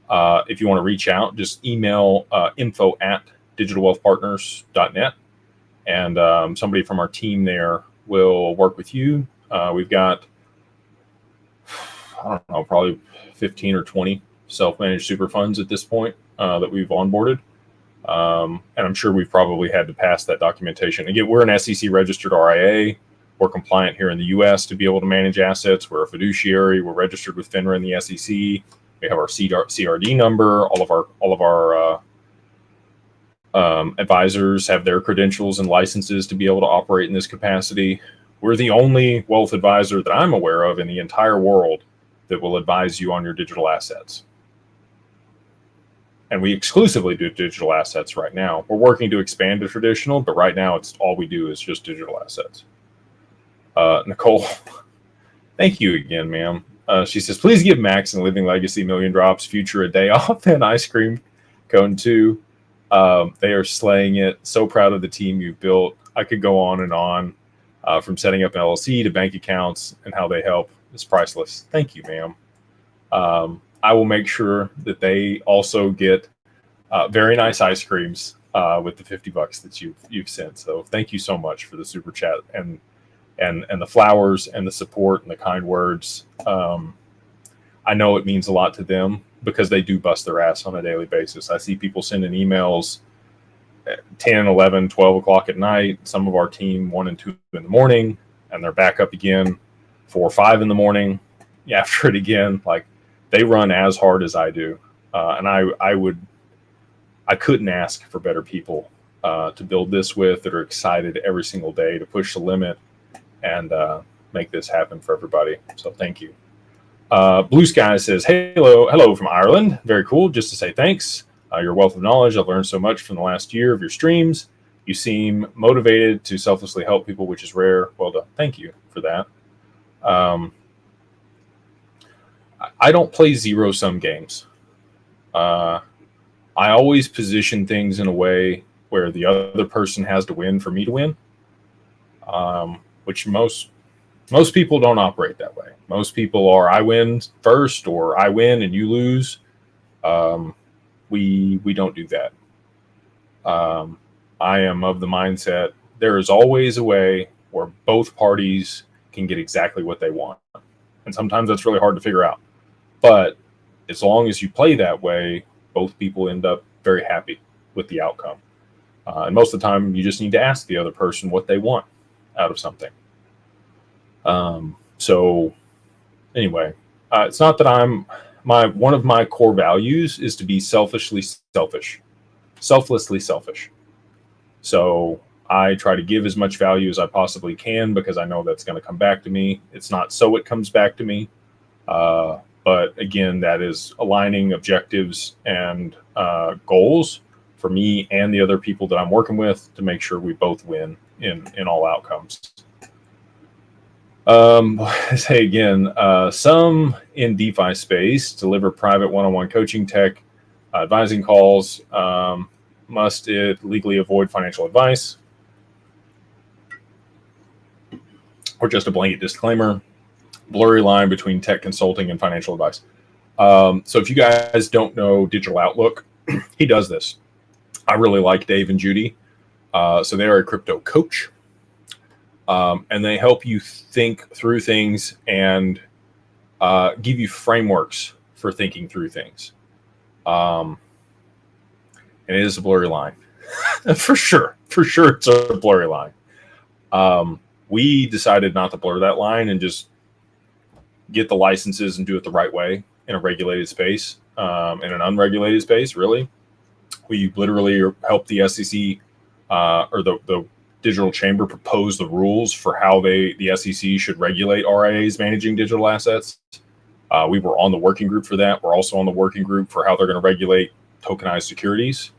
If you want to reach out, just email info@digitalwealthpartners.net, and somebody from our team there will work with you. We've got, I don't know, probably 15 or 20 self-managed super funds at this point that we've onboarded. And I'm sure we've probably had to pass that documentation. Again, we're an SEC registered RIA. We're compliant here in the US to be able to manage assets. We're a fiduciary. We're registered with FINRA and the SEC. We have our CRD number. All of our advisors have their credentials and licenses to be able to operate in this capacity. We're the only wealth advisor that I'm aware of in the entire world that will advise you on your digital assets. And we exclusively do digital assets right now. We're working to expand to traditional, but right now it's all we do is just digital assets. Nicole, thank you again, ma'am. She says, please give Max and Living Legacy Million Drops Future a day off and ice cream cone too. They are slaying it. So proud of the team you've built. I could go on and on, from setting up an LLC to bank accounts and how they help. It's priceless. Thank you, ma'am. I will make sure that they also get very nice ice creams with the $50 that you've sent. So thank you so much for the super chat and the flowers and the support and the kind words. I know it means a lot to them because they do bust their ass on a daily basis. I see people sending emails at 10, 11, 12 o'clock at night. Some of our team 1 and 2 in the morning, and they're back up again 4 or 5 in the morning after it again. Like, they run as hard as I do. And I couldn't ask for better people to build this with, that are excited every single day to push the limit and make this happen for everybody. So thank you. Blue Sky says, hello from Ireland. Very cool. Just to say thanks. Your wealth of knowledge. I've learned so much from the last year of your streams. You seem motivated to selflessly help people, which is rare. Well done. Thank you for that. I don't play zero-sum games. I always position things in a way where the other person has to win for me to win, which most people don't operate that way. Most people are, I win first, or I win and you lose. We don't do that. I am of the mindset there is always a way where both parties can get exactly what they want. And sometimes that's really hard to figure out. But as long as you play that way, both people end up very happy with the outcome. And most of the time, you just need to ask the other person what they want out of something. So anyway, it's not that one of my core values is to be selflessly selfish. So I try to give as much value as I possibly can because I know that's going to come back to me. It's not so it comes back to me. But again, that is aligning objectives and goals for me and the other people that I'm working with to make sure we both win in all outcomes. Say again, some in DeFi space deliver private one-on-one coaching tech, advising calls. Must it legally avoid financial advice? Or just a blanket disclaimer? Blurry line between tech consulting and financial advice. So if you guys don't know Digital Outlook, he does this. I really like Dave and Judy. So they are a crypto coach. And they help you think through things and give you frameworks for thinking through things. And it is a blurry line. For sure it's a blurry line. We decided not to blur that line and just get the licenses and do it the right way in a regulated space. In an unregulated space, really, we literally helped the SEC or the Digital Chamber propose the rules for how the SEC should regulate RIAs managing digital assets. We were on the working group for that. We're also on the working group for how they're going to regulate tokenized securities.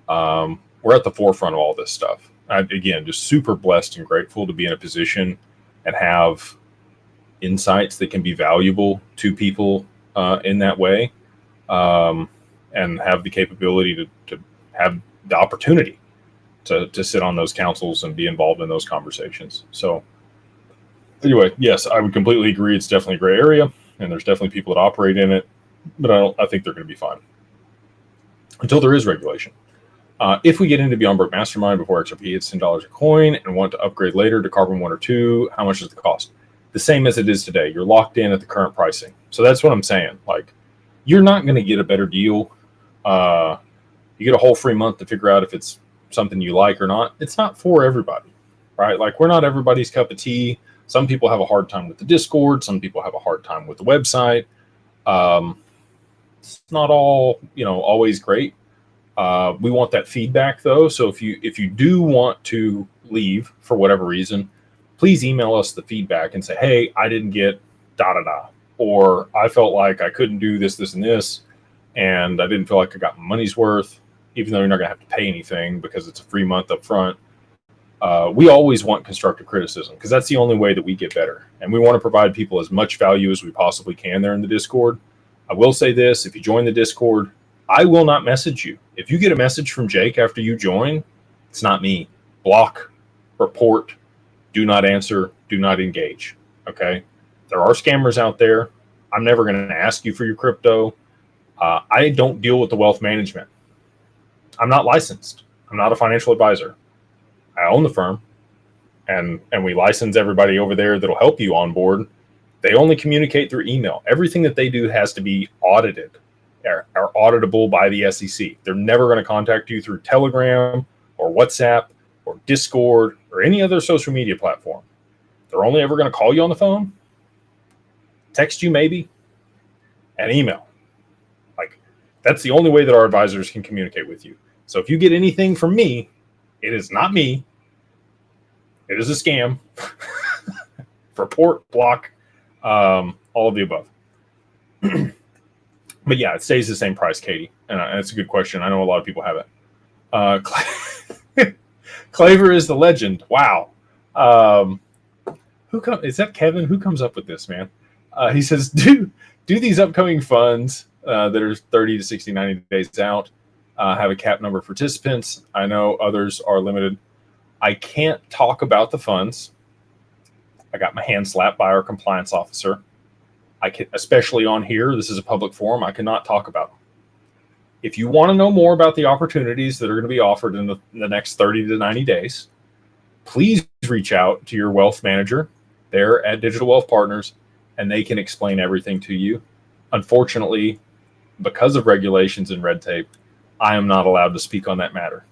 We're at the forefront of all this stuff. Again, just super blessed and grateful to be in a position and have insights that can be valuable to people in that way, and have the capability to have the opportunity to sit on those councils and be involved in those conversations. So anyway, yes, I would completely agree. It's definitely a gray area, and there's definitely people that operate in it, but I think they're going to be fine until there is regulation. If we get into Beyond Broke Mastermind before XRP hits $10 a coin and want to upgrade later to Carbon 1 or 2, how much is the cost? The same as it is today. You're locked in at the current pricing. So that's what I'm saying. Like, you're not going to get a better deal. You get a whole free month to figure out if it's something you like or not. It's not for everybody, right? Like, we're not everybody's cup of tea. Some people have a hard time with the Discord. Some people have a hard time with the website. It's not all, always great. We want that feedback though. So if you do want to leave for whatever reason, please email us the feedback and say, hey, I didn't get da-da-da, or I felt like I couldn't do this, this, and this, and I didn't feel like I got my money's worth, even though you're not going to have to pay anything because it's a free month up front. We always want constructive criticism because that's the only way that we get better. And we want to provide people as much value as we possibly can there in the Discord. I will say this, if you join the Discord, I will not message you. If you get a message from Jake after you join, it's not me. Block, report, do not answer, do not engage. Okay? There are scammers out there. I'm never going to ask you for your crypto. I don't deal with the wealth management. I'm not licensed. I'm not a financial advisor. I own the firm, and we license everybody over there that'll help you on board. They only communicate through email. Everything that they do has to be audited. Are auditable by the SEC. They're never going to contact you through Telegram or WhatsApp or Discord or any other social media platform. They're only ever going to call you on the phone, text you maybe, and email. Like, that's the only way that our advisors can communicate with you. So if you get anything from me, it is not me. It is a scam. Report, block, all of the above. But yeah, it stays the same price, Katie. And that's a good question. I know a lot of people have it. Claver is the legend. Wow. Is that Kevin? Who comes up with this, man? He says, do these upcoming funds that are 30 to 60, 90 days out have a cap number of participants? I know others are limited. I can't talk about the funds. I got my hand slapped by our compliance officer. I can, especially on here, this is a public forum, I cannot talk about them. If you want to know more about the opportunities that are going to be offered in the next 30 to 90 days, please reach out to your wealth manager there at Digital Wealth Partners, and they can explain everything to you. Unfortunately, because of regulations and red tape, I am not allowed to speak on that matter.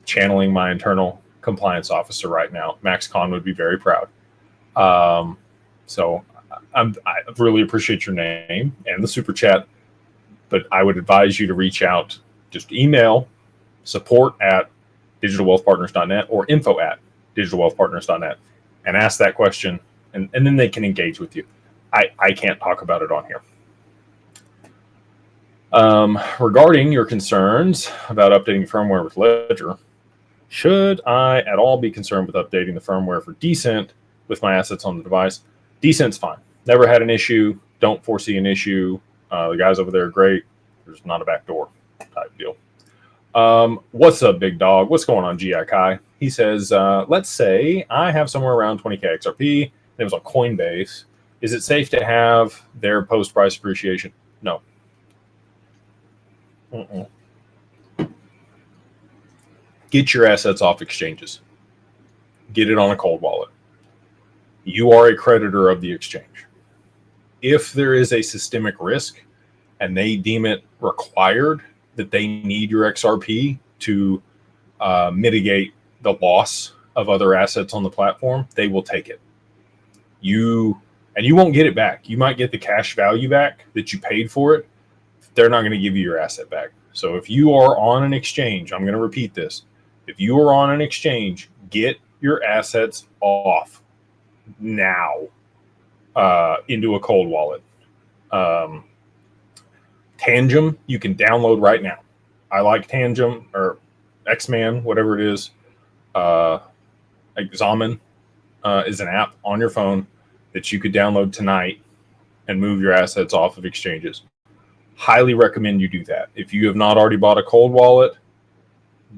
Channeling my internal compliance officer right now. Max Kahn would be very proud. So I really appreciate your name and the super chat, but I would advise you to reach out. Just email support@digitalwealthpartners.net or info@digitalwealthpartners.net and ask that question, and then they can engage with you. I can't talk about it on here. Regarding your concerns about updating firmware with Ledger, should I at all be concerned with updating the firmware for Decent with my assets on the device? Decent's fine. Never had an issue. Don't foresee an issue. The guys over there are great. There's not a backdoor type deal. What's up, big dog? What's going on, GI Kai? He says, let's say I have somewhere around 20K XRP. It was on Coinbase. Is it safe to have their post-price appreciation? No. Get your assets off exchanges. Get it on a cold wallet. You are a creditor of the exchange. If there is a systemic risk and they deem it required that they need your XRP to mitigate the loss of other assets on the platform, they will take it. You won't get it back. You might get the cash value back that you paid for it. They're not going to give you your asset back. So if you are on an exchange, I'm going to repeat this. If you are on an exchange, get your assets off now into a cold wallet. Tangem, you can download right now. I like Tangem or X-Man, whatever it is. Like Zaman is an app on your phone that you could download tonight and move your assets off of exchanges. Highly recommend you do that. If you have not already bought a cold wallet,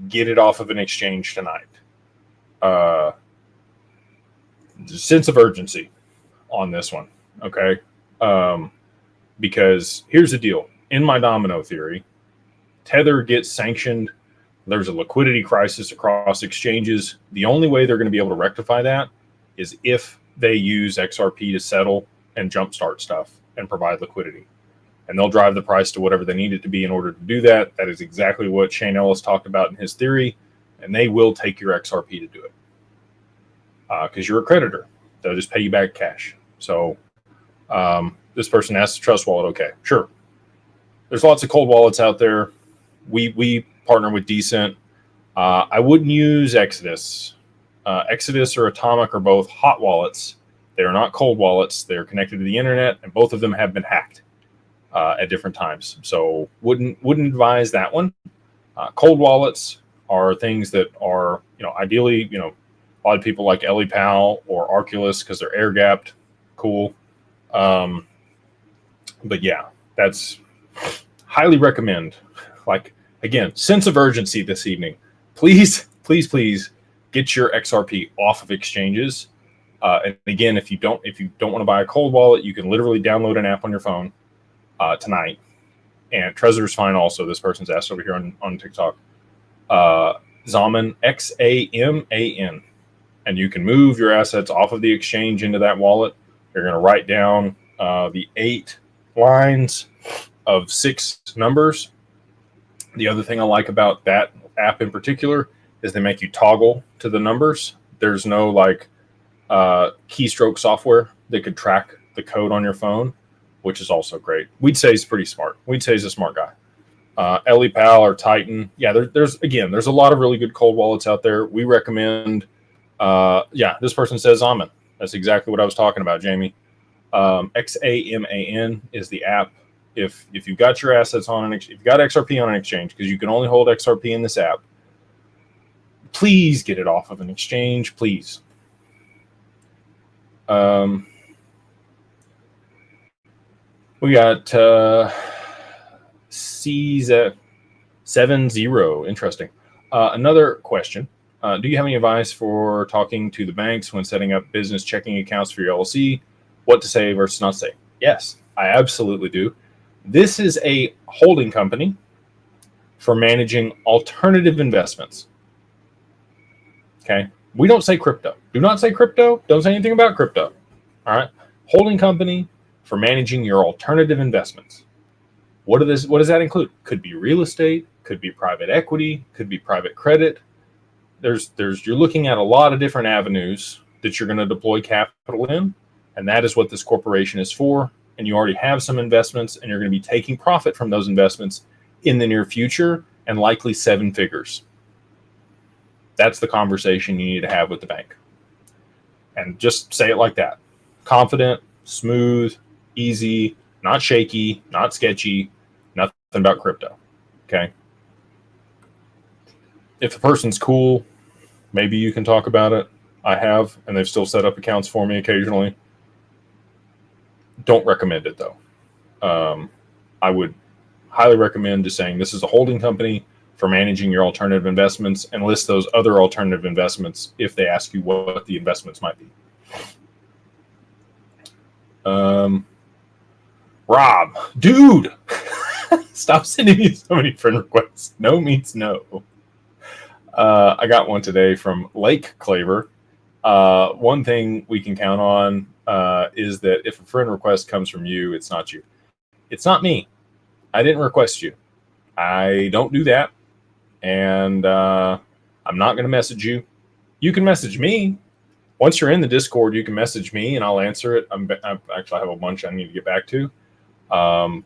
get it off of an exchange tonight. Sense of urgency on this one, okay? Because here's the deal. In my domino theory, Tether gets sanctioned. There's a liquidity crisis across exchanges. The only way they're going to be able to rectify that is if they use XRP to settle and jumpstart stuff and provide liquidity. And they'll drive the price to whatever they need it to be in order to do that. That is exactly what Shane Ellis talked about in his theory. And they will take your XRP to do it. Because you're a creditor. They'll just pay you back cash. So this person asked the trust wallet. Okay, sure. There's lots of cold wallets out there. We partner with Decent. I wouldn't use Exodus. Exodus or Atomic are both hot wallets. They are not cold wallets. They're connected to the internet, and both of them have been hacked at different times. So wouldn't advise that one. Cold wallets are things that are, ideally, a lot of people like LLPal or Arculus because they're air gapped. Cool. But yeah, that's highly recommend. Like, again, sense of urgency this evening. Please, please, please get your XRP off of exchanges. And again, if you don't want to buy a cold wallet, you can literally download an app on your phone tonight. And Trezor's fine also. This person's asked over here on TikTok. Zaman, X-A-M-A-N. And you can move your assets off of the exchange into that wallet. You're going to write down the 8 lines of 6 numbers. The other thing I like about that app in particular is they make you toggle to the numbers. There's no keystroke software that could track the code on your phone, which is also great. We'd say he's pretty smart. We'd say he's a smart guy. LLPal or Titan. Yeah, there's a lot of really good cold wallets out there. We recommend, this person says Zaman. That's exactly what I was talking about, Jamie. X-A-M-A-N is the app. If you've got your assets if you've got XRP on an exchange, because you can only hold XRP in this app, please get it off of an exchange, please. We got C70. Interesting. Another question. Do you have any advice for talking to the banks when setting up business checking accounts for your LLC? What to say versus not say? Yes, I absolutely do. This is a holding company for managing alternative investments. Okay. We don't say crypto. Do not say crypto. Don't say anything about crypto. All right. Holding company for managing your alternative investments. What does that include? Could be real estate, could be private equity, could be private credit. You're looking at a lot of different avenues that you're going to deploy capital in, and that is what this corporation is for. And you already have some investments, and you're going to be taking profit from those investments in the near future, and likely 7 figures. That's the conversation you need to have with the bank. And just say it like that. Confident, smooth, easy, not shaky, not sketchy, nothing about crypto. Okay. If the person's cool, maybe you can talk about it. I have, and they've still set up accounts for me occasionally. Don't recommend it though. I would highly recommend just saying this is a holding company for managing your alternative investments, and list those other alternative investments if they ask you what the investments might be. Rob, dude, stop sending me so many friend requests. No means no. I got one today from Jake Claver. One thing we can count on is that if a friend request comes from you, it's not you. It's not me. I didn't request you. I don't do that. And I'm not going to message you. You can message me. Once you're in the Discord, you can message me and I'll answer it. I actually have a bunch I need to get back to. I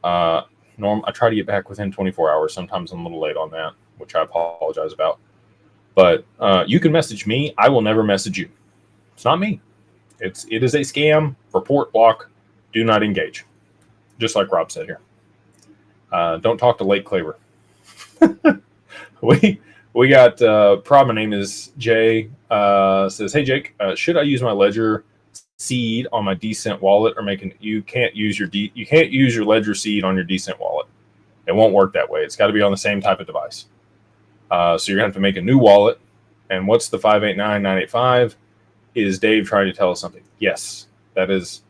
try to get back within 24 hours. Sometimes I'm a little late on that, which I apologize about. But you can message me. I will never message you. It's not me. It is a scam. Report, block, do not engage. Just like Rob said here. Don't talk to Jake Claver. We got my name is Jay. Says, hey Jake, should I use my Ledger seed on my Decent wallet, or you can't use your Ledger seed on your Decent wallet. It won't work that way. It's got to be on the same type of device. So you're gonna have to make a new wallet. And what's the 589985? Is Dave trying to tell us something? Yes, that is.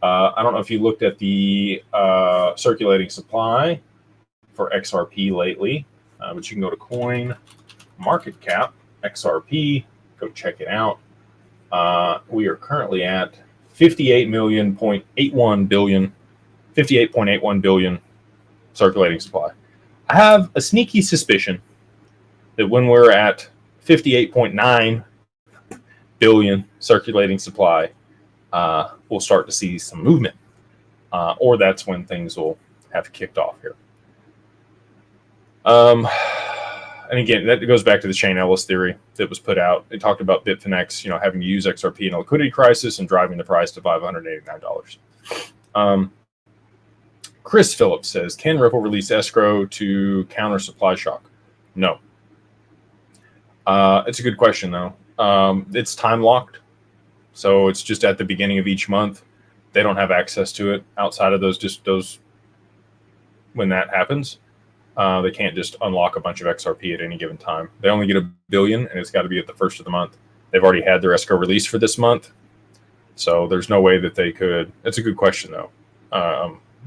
I don't know if you looked at the circulating supply for XRP lately, but you can go to Coin Market Cap XRP. Go check it out. We are currently at 58.81 billion circulating supply. I have a sneaky suspicion that when we're at 58.9 billion circulating supply, we'll start to see some movement, or that's when things will have kicked off here. And again, that goes back to the Shane Ellis theory that was put out. It talked about Bitfinex, having to use XRP in a liquidity crisis and driving the price to $589. Chris Phillips says, can Ripple release escrow to counter supply shock? No. It's a good question, though. It's time locked. So it's just at the beginning of each month. They don't have access to it outside of those when that happens. They can't just unlock a bunch of XRP at any given time. They only get 1 billion, and it's got to be at the first of the month. They've already had their escrow release for this month, so there's no way that they could. It's a good question, though.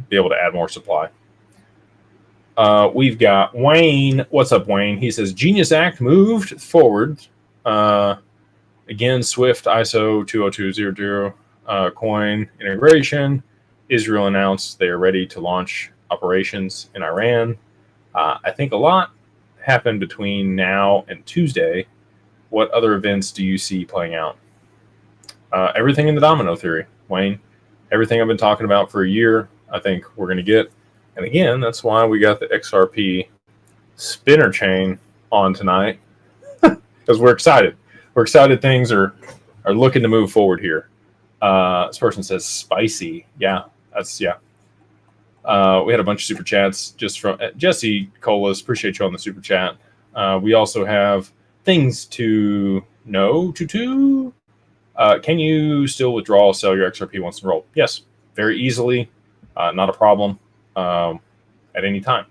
Be able to add more supply. We've got Wayne. What's up, Wayne? He says, Genius Act moved forward. Again, Swift ISO 20200 coin integration. Israel announced they are ready to launch operations in Iran. I think a lot happened between now and Tuesday. What other events do you see playing out? Everything in the domino theory, Wayne. Everything I've been talking about for a year, I think we're going to get. And again, that's why we got the XRP spinner chain on tonight, because we're excited. We're excited things are looking to move forward here. This person says spicy. Yeah, yeah. We had a bunch of super chats just from Jesse Colas. Appreciate you on the super chat. We also have things to know. Can you still withdraw or sell your XRP once enrolled? Yes, very easily. Not a problem at any time.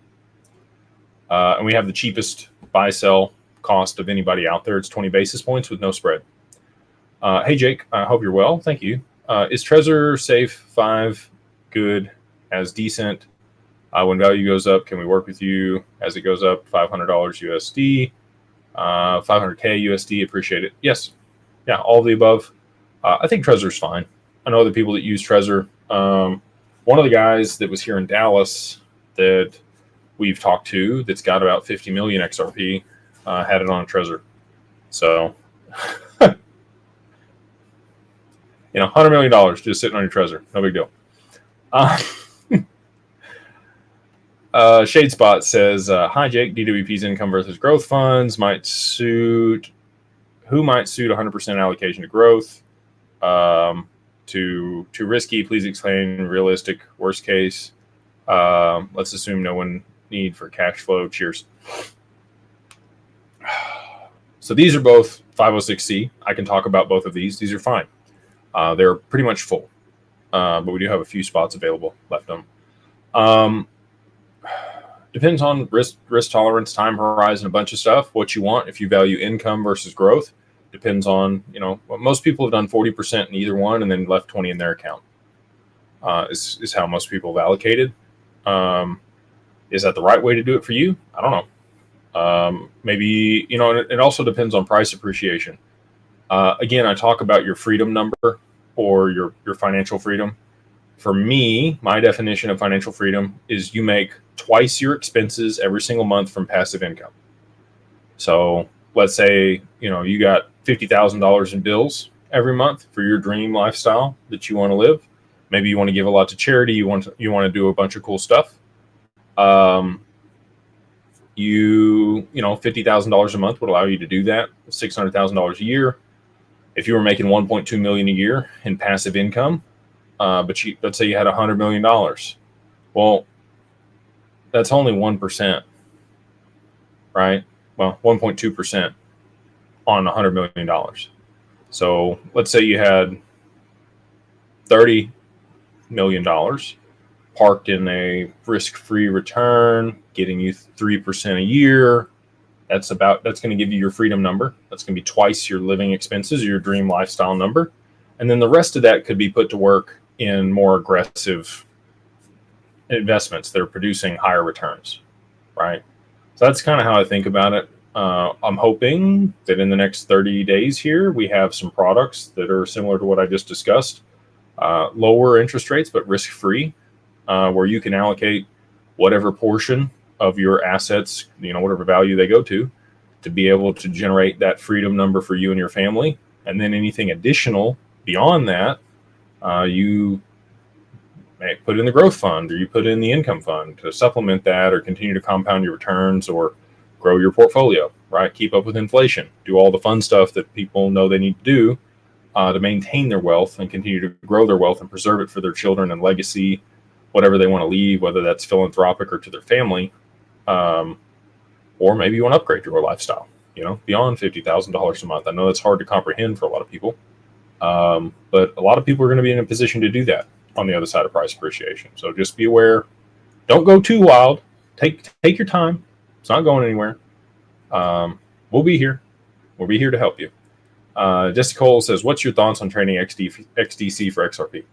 And we have the cheapest buy-sell cost of anybody out there. It's 20 basis points with no spread. Hey, Jake, I hope you're well. Thank you. Is Trezor Safe 5 good as decent? When value goes up, can we work with you as it goes up? $500 USD, 500K USD. Appreciate it. Yes. Yeah, all of the above. I think Trezor's fine. I know other people that use Trezor. One of the guys that was here in Dallas that we've talked to that's got about 50 million XRP had it on Trezor. So, $100 million just sitting on your Trezor. No big deal. Shade Spot says, hi, Jake. DWP's income versus growth funds might suit 100% allocation to growth. Too risky. Please explain realistic worst case. Let's assume no one need for cash flow. Cheers. So these are both 506C. I can talk about both of these. These are fine. They're pretty much full, but we do have a few spots available left them. Depends on risk tolerance, time horizon, a bunch of stuff. What you want, if you value income versus growth, depends on, most people have done 40% in either one and then left 20 in their account. Is how most people have allocated. Is that the right way to do it for you? I don't know. Maybe, it also depends on price appreciation. Again, I talk about your freedom number or your financial freedom. For me, my definition of financial freedom is you make twice your expenses every single month from passive income. So let's say, you got $50,000 in bills every month for your dream lifestyle that you want to live. Maybe you want to give a lot to charity. You want to do a bunch of cool stuff. $50,000 a month would allow you to do that. $600,000 a year. If you were making $1.2 million a year in passive income, but let's say you had $100 million. Well, that's only 1%, right? Well, 1.2% on $100 million. So let's say you had $30 million parked in a risk-free return, getting you 3% a year. That's going to give you your freedom number. That's going to be twice your living expenses, your dream lifestyle number. And then the rest of that could be put to work in more aggressive investments that are producing higher returns, right? So that's kind of how I think about it. I'm hoping that in the next 30 days here, we have some products that are similar to what I just discussed. Lower interest rates, but risk-free, where you can allocate whatever portion of your assets, whatever value they go to be able to generate that freedom number for you and your family. And then anything additional beyond that, you may put in the growth fund, or you put in the income fund to supplement that, or continue to compound your returns, or grow your portfolio, right? Keep up with inflation, do all the fun stuff that people know they need to do to maintain their wealth and continue to grow their wealth and preserve it for their children and legacy, whatever they want to leave, whether that's philanthropic or to their family. Or maybe you want to upgrade your lifestyle, beyond $50,000 a month. I know that's hard to comprehend for a lot of people, but a lot of people are going to be in a position to do that on the other side of price appreciation. So just be aware. Don't go too wild. Take your time. It's not going anywhere. We'll be here. We'll be here to help you. Jesse Cole says, what's your thoughts on trading XDC for XRP?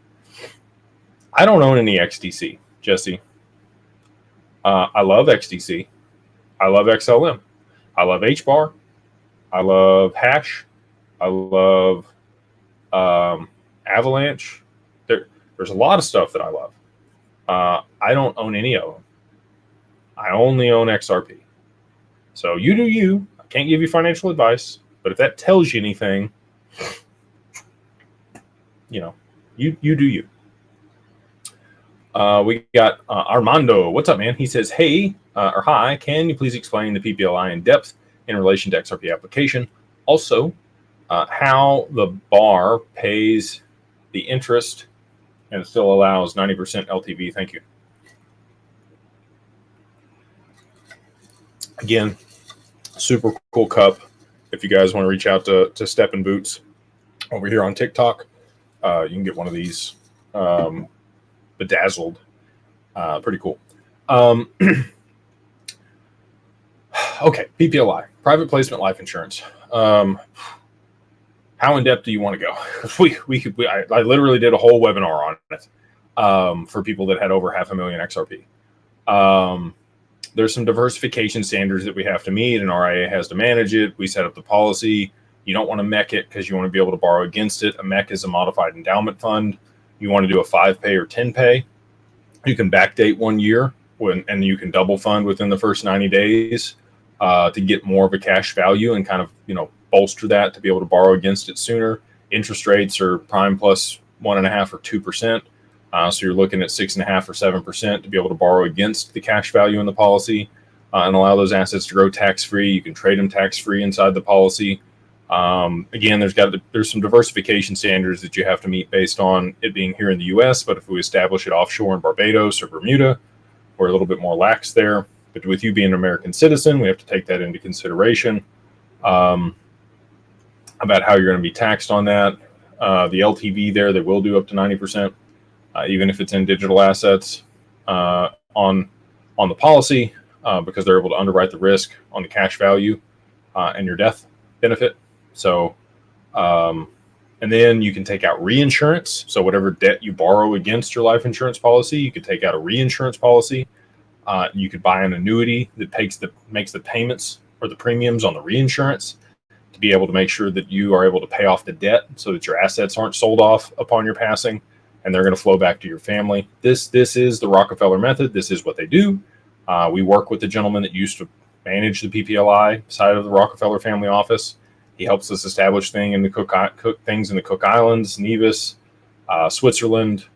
I don't own any XDC, Jesse. I love XDC. I love XLM. I love HBAR. I love Hash. I love Avalanche. There's a lot of stuff that I love. I don't own any of them. I only own XRP. So you do you. I can't give you financial advice, but if that tells you anything, you do you. We got Armando. What's up, man? He says, hey, or hi, can you please explain the PPLI in depth in relation to XRP application? Also, how the bar pays the interest and still allows 90% LTV. Thank you. Again, super cool cup. If you guys want to reach out to Step and Boots over here on TikTok, you can get one of these bedazzled. Pretty cool. Okay, PPLI, private placement life insurance. How in depth do you want to go? I literally did a whole webinar on it for people that had over 500,000 XRP. There's some diversification standards that we have to meet, and RIA has to manage it. We set up the policy. You don't want to MEC it because you want to be able to borrow against it. A MEC is a modified endowment fund. You want to do a 5-pay or 10-pay. You can backdate 1 year, and you can double fund within the first 90 days to get more of a cash value and kind of bolster that to be able to borrow against it sooner. Interest rates are prime plus 1.5 or 2%. So you're looking at 6.5 or 7% to be able to borrow against the cash value in the policy and allow those assets to grow tax-free. You can trade them tax-free inside the policy. Again, there's some diversification standards that you have to meet based on it being here in the U.S. But if we establish it offshore in Barbados or Bermuda, we're a little bit more lax there. But with you being an American citizen, we have to take that into consideration about how you're going to be taxed on that. The LTV there, they will do up to 90%. Even if it's in digital assets on the policy, because they're able to underwrite the risk on the cash value and your death benefit. So, and then you can take out reinsurance. So whatever debt you borrow against your life insurance policy, you could take out a reinsurance policy. You could buy an annuity that makes the payments or the premiums on the reinsurance to be able to make sure that you are able to pay off the debt so that your assets aren't sold off upon your passing, and they're going to flow back to your family. This is the Rockefeller method. This is what they do. We work with the gentleman that used to manage the PPLI side of the Rockefeller family office. He helps us establish things in the Cook Islands, Nevis, Switzerland,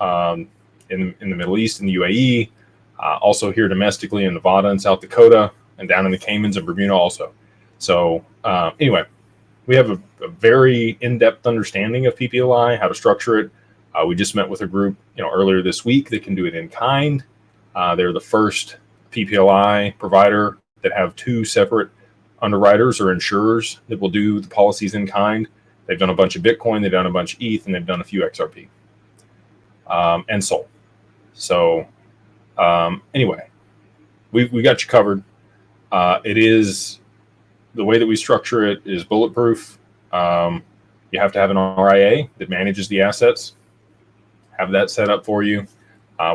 in the Middle East, in the UAE, also here domestically in Nevada and South Dakota, and down in the Caymans and Bermuda also. So anyway, we have a very in-depth understanding of PPLI, how to structure it. We just met with a group, earlier this week that can do it in kind. They're the first PPLI provider that have two separate underwriters or insurers that will do the policies in kind. They've done a bunch of Bitcoin, they've done a bunch of ETH, and they've done a few XRP and Sol. So anyway, we got you covered. It is, the way that we structure it is bulletproof. You have to have an RIA that manages the assets. Have that set up for you.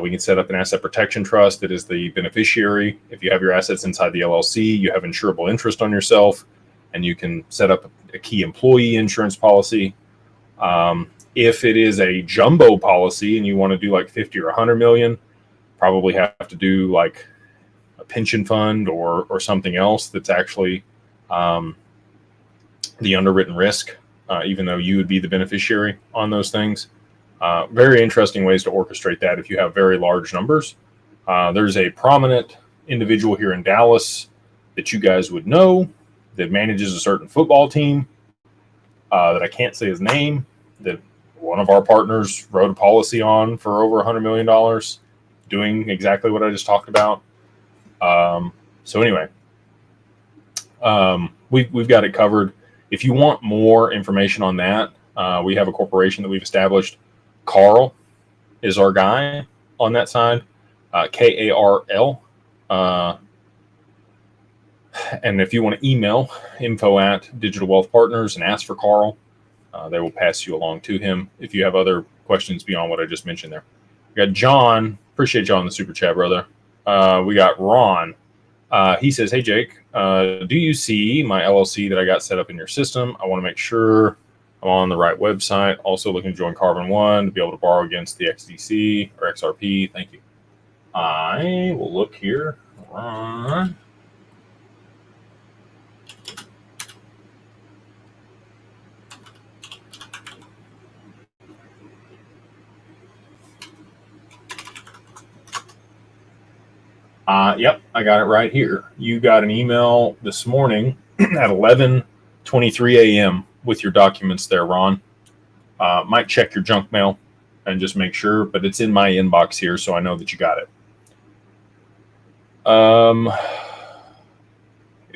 We can set up an asset protection trust that is the beneficiary. If you have your assets inside the LLC, you have insurable interest on yourself, and you can set up a key employee insurance policy. If it is a jumbo policy and you want to do like 50 or 100 million, probably have to do like a pension fund or something else that's actually the underwritten risk, even though you would be the beneficiary on those things. Very interesting ways to orchestrate that if you have very large numbers. There's a prominent individual here in Dallas that you guys would know that manages a certain football team that I can't say his name, that one of our partners wrote a policy on for over $100 million, doing exactly what I just talked about. So anyway, we've got it covered. If you want more information on that, we have a corporation that we've established. Carl is our guy on that side, KARL. And if you want to email info@Digital Wealth Partners and ask for Carl, they will pass you along to him if you have other questions beyond what I just mentioned there. We got John. Appreciate John in the super chat, brother. We got Ron. He says, hey, Jake, do you see my LLC that I got set up in your system? I want to make sure I'm on the right website. Also looking to join Carbon One to be able to borrow against the XDC or XRP. Thank you. I will look here. Ron. Yep, I got it right here. You got an email this morning at 11:23 a.m. with your documents there, Ron. Might check your junk mail and just make sure, but it's in my inbox here, so I know that you got it.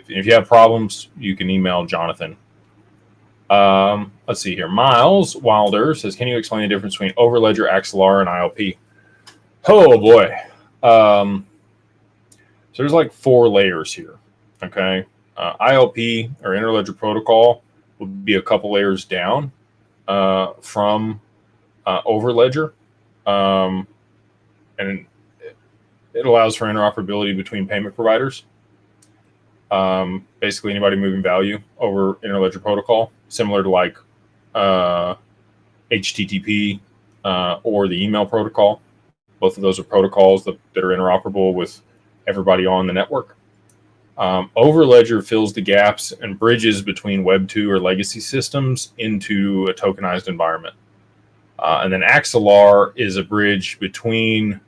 If you have problems, you can email Jonathan. Let's see here. Miles Wilder says, can you explain the difference between Overledger, Axelar, and ILP? Oh, boy. So there's like 4 layers here, okay? ILP, or Interledger Protocol, would be a couple layers down from Overledger. And it allows for interoperability between payment providers. Basically, anybody moving value over Interledger Protocol, similar to like HTTP or the email protocol. Both of those are protocols that are interoperable with everybody on the network. Overledger fills the gaps and bridges between Web 2 or legacy systems into a tokenized environment. And then Axelar is a bridge between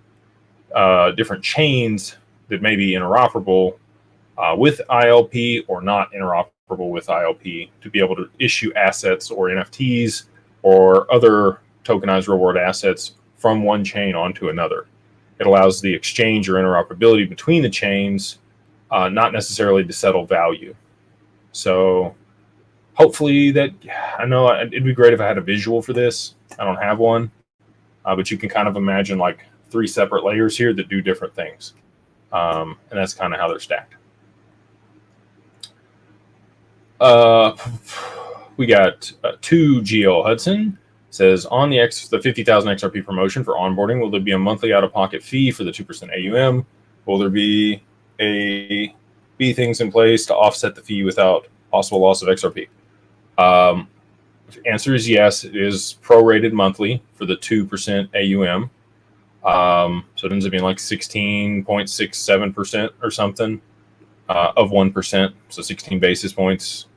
different chains that may be interoperable with ILP or not interoperable with ILP to be able to issue assets or NFTs or other tokenized reward assets from one chain onto another. It allows the exchange or interoperability between the chains, not necessarily to settle value. So hopefully that, I know it'd be great if I had a visual for this. I don't have one, but you can kind of imagine like 3 separate layers here that do different things. And that's kind of how they're stacked. We got 2GL Hudson. Says, on the 50,000 XRP promotion for onboarding, will there be a monthly out-of-pocket fee for the 2% AUM? Will there be things in place to offset the fee without possible loss of XRP? Answer is yes. It is prorated monthly for the 2% AUM. So it ends up being like 16.67% or something of 1%. So 16 basis points.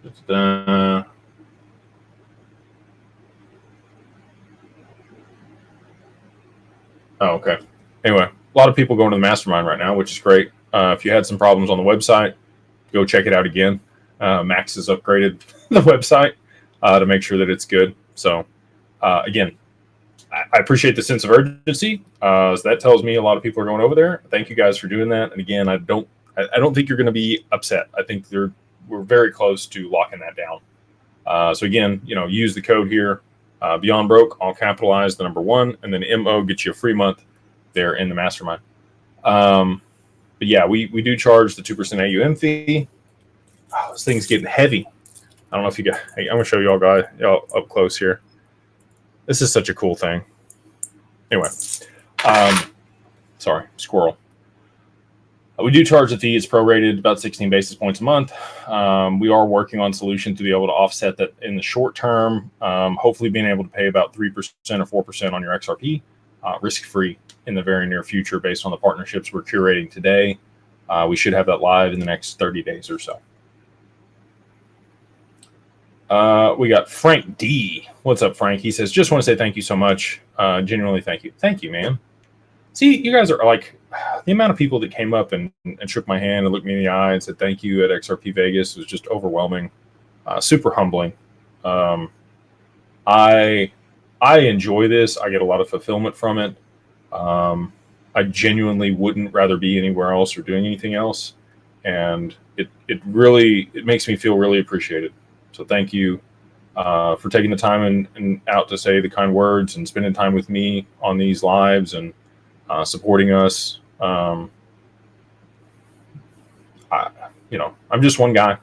Oh, okay. Anyway, a lot of people going to the Mastermind right now, which is great. If you had some problems on the website, go check it out again. Max has upgraded the website to make sure that it's good. So, again, I appreciate the sense of urgency. So that tells me a lot of people are going over there. Thank you guys for doing that. And again, I don't think you're going to be upset. I think we're very close to locking that down. So again, use the code here, Beyond Broke, all capitalized, the number 1, and then MO gets you a free month there in the Mastermind. But yeah, we do charge the 2% AUM fee. Oh, this thing's getting heavy. I don't know if you guys, I'm going to show y'all up close here. This is such a cool thing. Anyway, sorry, squirrel. We do charge the fee. It's prorated about 16 basis points a month. We are working on solutions to be able to offset that in the short term. Hopefully being able to pay about 3% or 4% on your XRP, risk-free in the very near future based on the partnerships we're curating today. We should have that live in the next 30 days or so. We got Frank D. What's up, Frank? He says, just want to say thank you so much. Genuinely thank you. Thank you, man. See, you guys are like, the amount of people that came up and shook my hand and looked me in the eye and said thank you at XRP Vegas was just overwhelming, super humbling. I enjoy this. I get a lot of fulfillment from it. I genuinely wouldn't rather be anywhere else or doing anything else. And it makes me feel really appreciated. So thank you for taking the time and out to say the kind words and spending time with me on these lives and supporting us. I'm just one guy.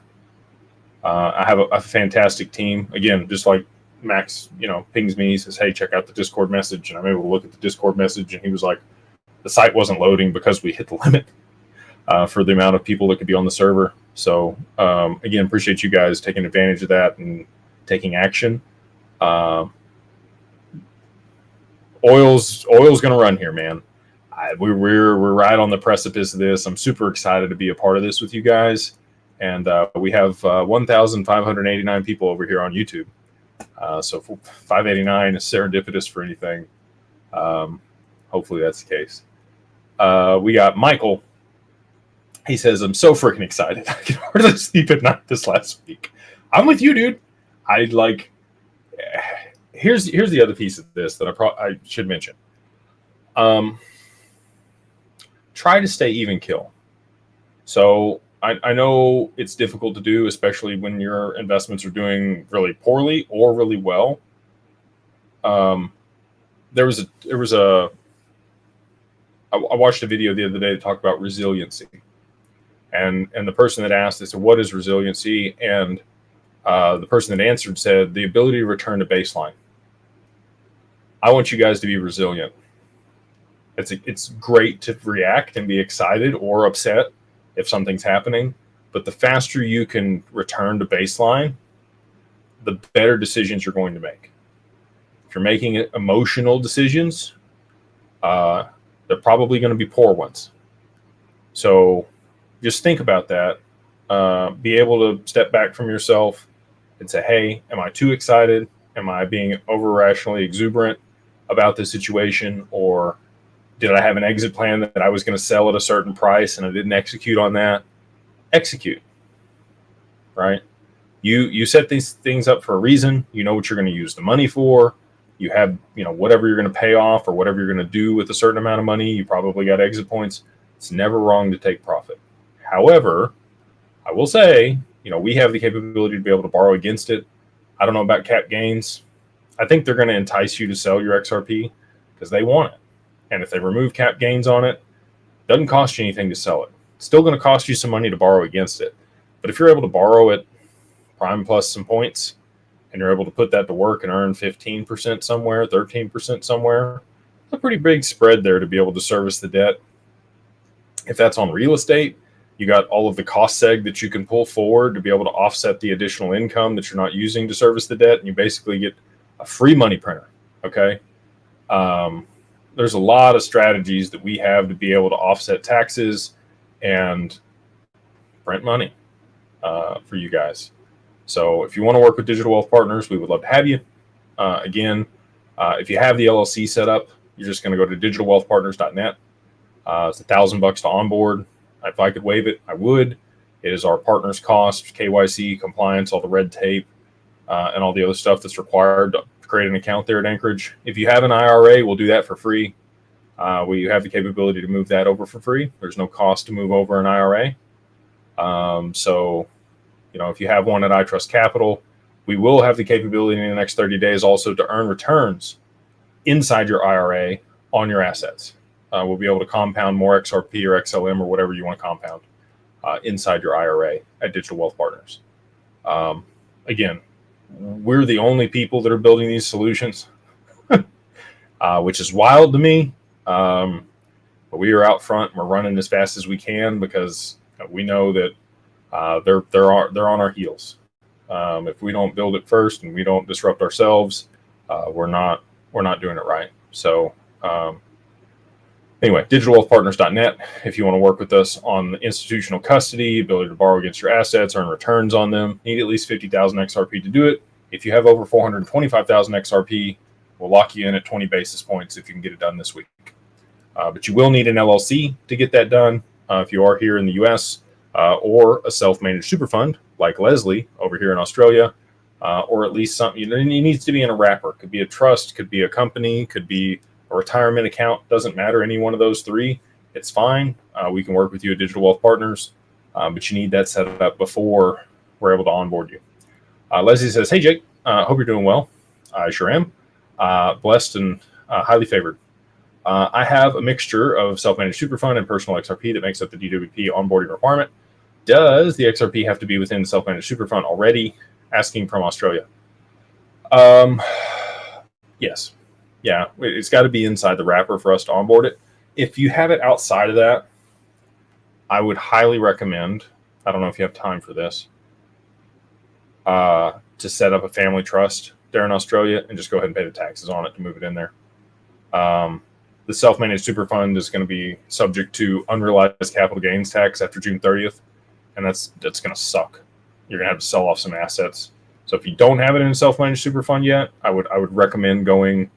I have a fantastic team. Again, just like Max, pings me, says, hey, check out the Discord message. And I'm able to look at the Discord message. And he was like, the site wasn't loading because we hit the limit for the amount of people that could be on the server. So again, appreciate you guys taking advantage of that and taking action. Oil's going to run here, man. We're right on the precipice of this. I'm super excited to be a part of this with you guys. And we have 1,589 people over here on YouTube. So 589 is serendipitous for anything. Hopefully that's the case. We got Michael. He says, I'm so freaking excited. I can hardly sleep at night this last week. I'm with you, dude. Here's the other piece of this that I should mention. Try to stay even kill. So I know it's difficult to do, especially when your investments are doing really poorly or really well. I watched a video the other day that talked about resiliency. And the person that asked, they said, what is resiliency? And the person that answered said, the ability to return to baseline. I want you guys to be resilient. It's great to react and be excited or upset if something's happening. But the faster you can return to baseline, the better decisions you're going to make. If you're making emotional decisions, they're probably going to be poor ones. So just think about that. Be able to step back from yourself and say, hey, am I too excited? Am I being over-rationally exuberant about this situation? Or did I have an exit plan that I was going to sell at a certain price and I didn't execute on that? Execute, right? You set these things up for a reason. You know what you're going to use the money for. You have, whatever you're going to pay off or whatever you're going to do with a certain amount of money, you probably got exit points. It's never wrong to take profit. However, I will say, we have the capability to be able to borrow against it. I don't know about cap gains. I think they're going to entice you to sell your XRP because they want it. And if they remove cap gains on it, it doesn't cost you anything to sell it. It's still going to cost you some money to borrow against it. But if you're able to borrow it prime plus some points and you're able to put that to work and earn 15% somewhere, 13% somewhere, it's a pretty big spread there to be able to service the debt. If that's on real estate, you got all of the cost seg that you can pull forward to be able to offset the additional income that you're not using to service the debt, and you basically get a free money printer, okay? There's a lot of strategies that we have to be able to offset taxes and print money for you guys. So if you want to work with Digital Wealth Partners, we would love to have you. Again, if you have the LLC set up, you're just going to go to digitalwealthpartners.net. It's $1,000 to onboard. If I could waive it, I would. It is our partner's cost, KYC, compliance, all the red tape, and all the other stuff that's required to create an account there at Anchorage. If you have an IRA, we'll do that for free. We have the capability to move that over for free. There's no cost to move over an IRA. So, if you have one at iTrust Capital, we will have the capability in the next 30 days also to earn returns inside your IRA on your assets. We'll be able to compound more XRP or XLM or whatever you want to compound inside your IRA at Digital Wealth Partners. Again, we're the only people that are building these solutions, which is wild to me. But we are out front. We're running as fast as we can because we know that they're on our heels. If we don't build it first and we don't disrupt ourselves, we're not doing it right. So anyway, digitalwealthpartners.net. If you want to work with us on institutional custody, ability to borrow against your assets, earn returns on them, need at least 50,000 XRP to do it. If you have over 425,000 XRP, we'll lock you in at 20 basis points if you can get it done this week. But you will need an LLC to get that done if you are here in the U.S. Or a self-managed super fund like Leslie over here in Australia, or at least something. It needs to be in a wrapper. Could be a trust, could be a company, could be a retirement account. Doesn't matter, any one of those three. It's fine. We can work with you at Digital Wealth Partners, but you need that set up before we're able to onboard you. Leslie says, "Hey Jake, hope you're doing well." I sure am. Blessed and highly favored. I have a mixture of self-managed super fund and personal XRP that makes up the DWP onboarding requirement. Does the XRP have to be within the self-managed super fund already? Asking from Australia. Yes. Yeah, it's got to be inside the wrapper for us to onboard it. If you have it outside of that, I would highly recommend, I don't know if you have time for this, to set up a family trust there in Australia and just go ahead and pay the taxes on it to move it in there. The self-managed super fund is going to be subject to unrealized capital gains tax after June 30th, and that's going to suck. You're going to have to sell off some assets. So if you don't have it in a self-managed super fund yet, I would recommend going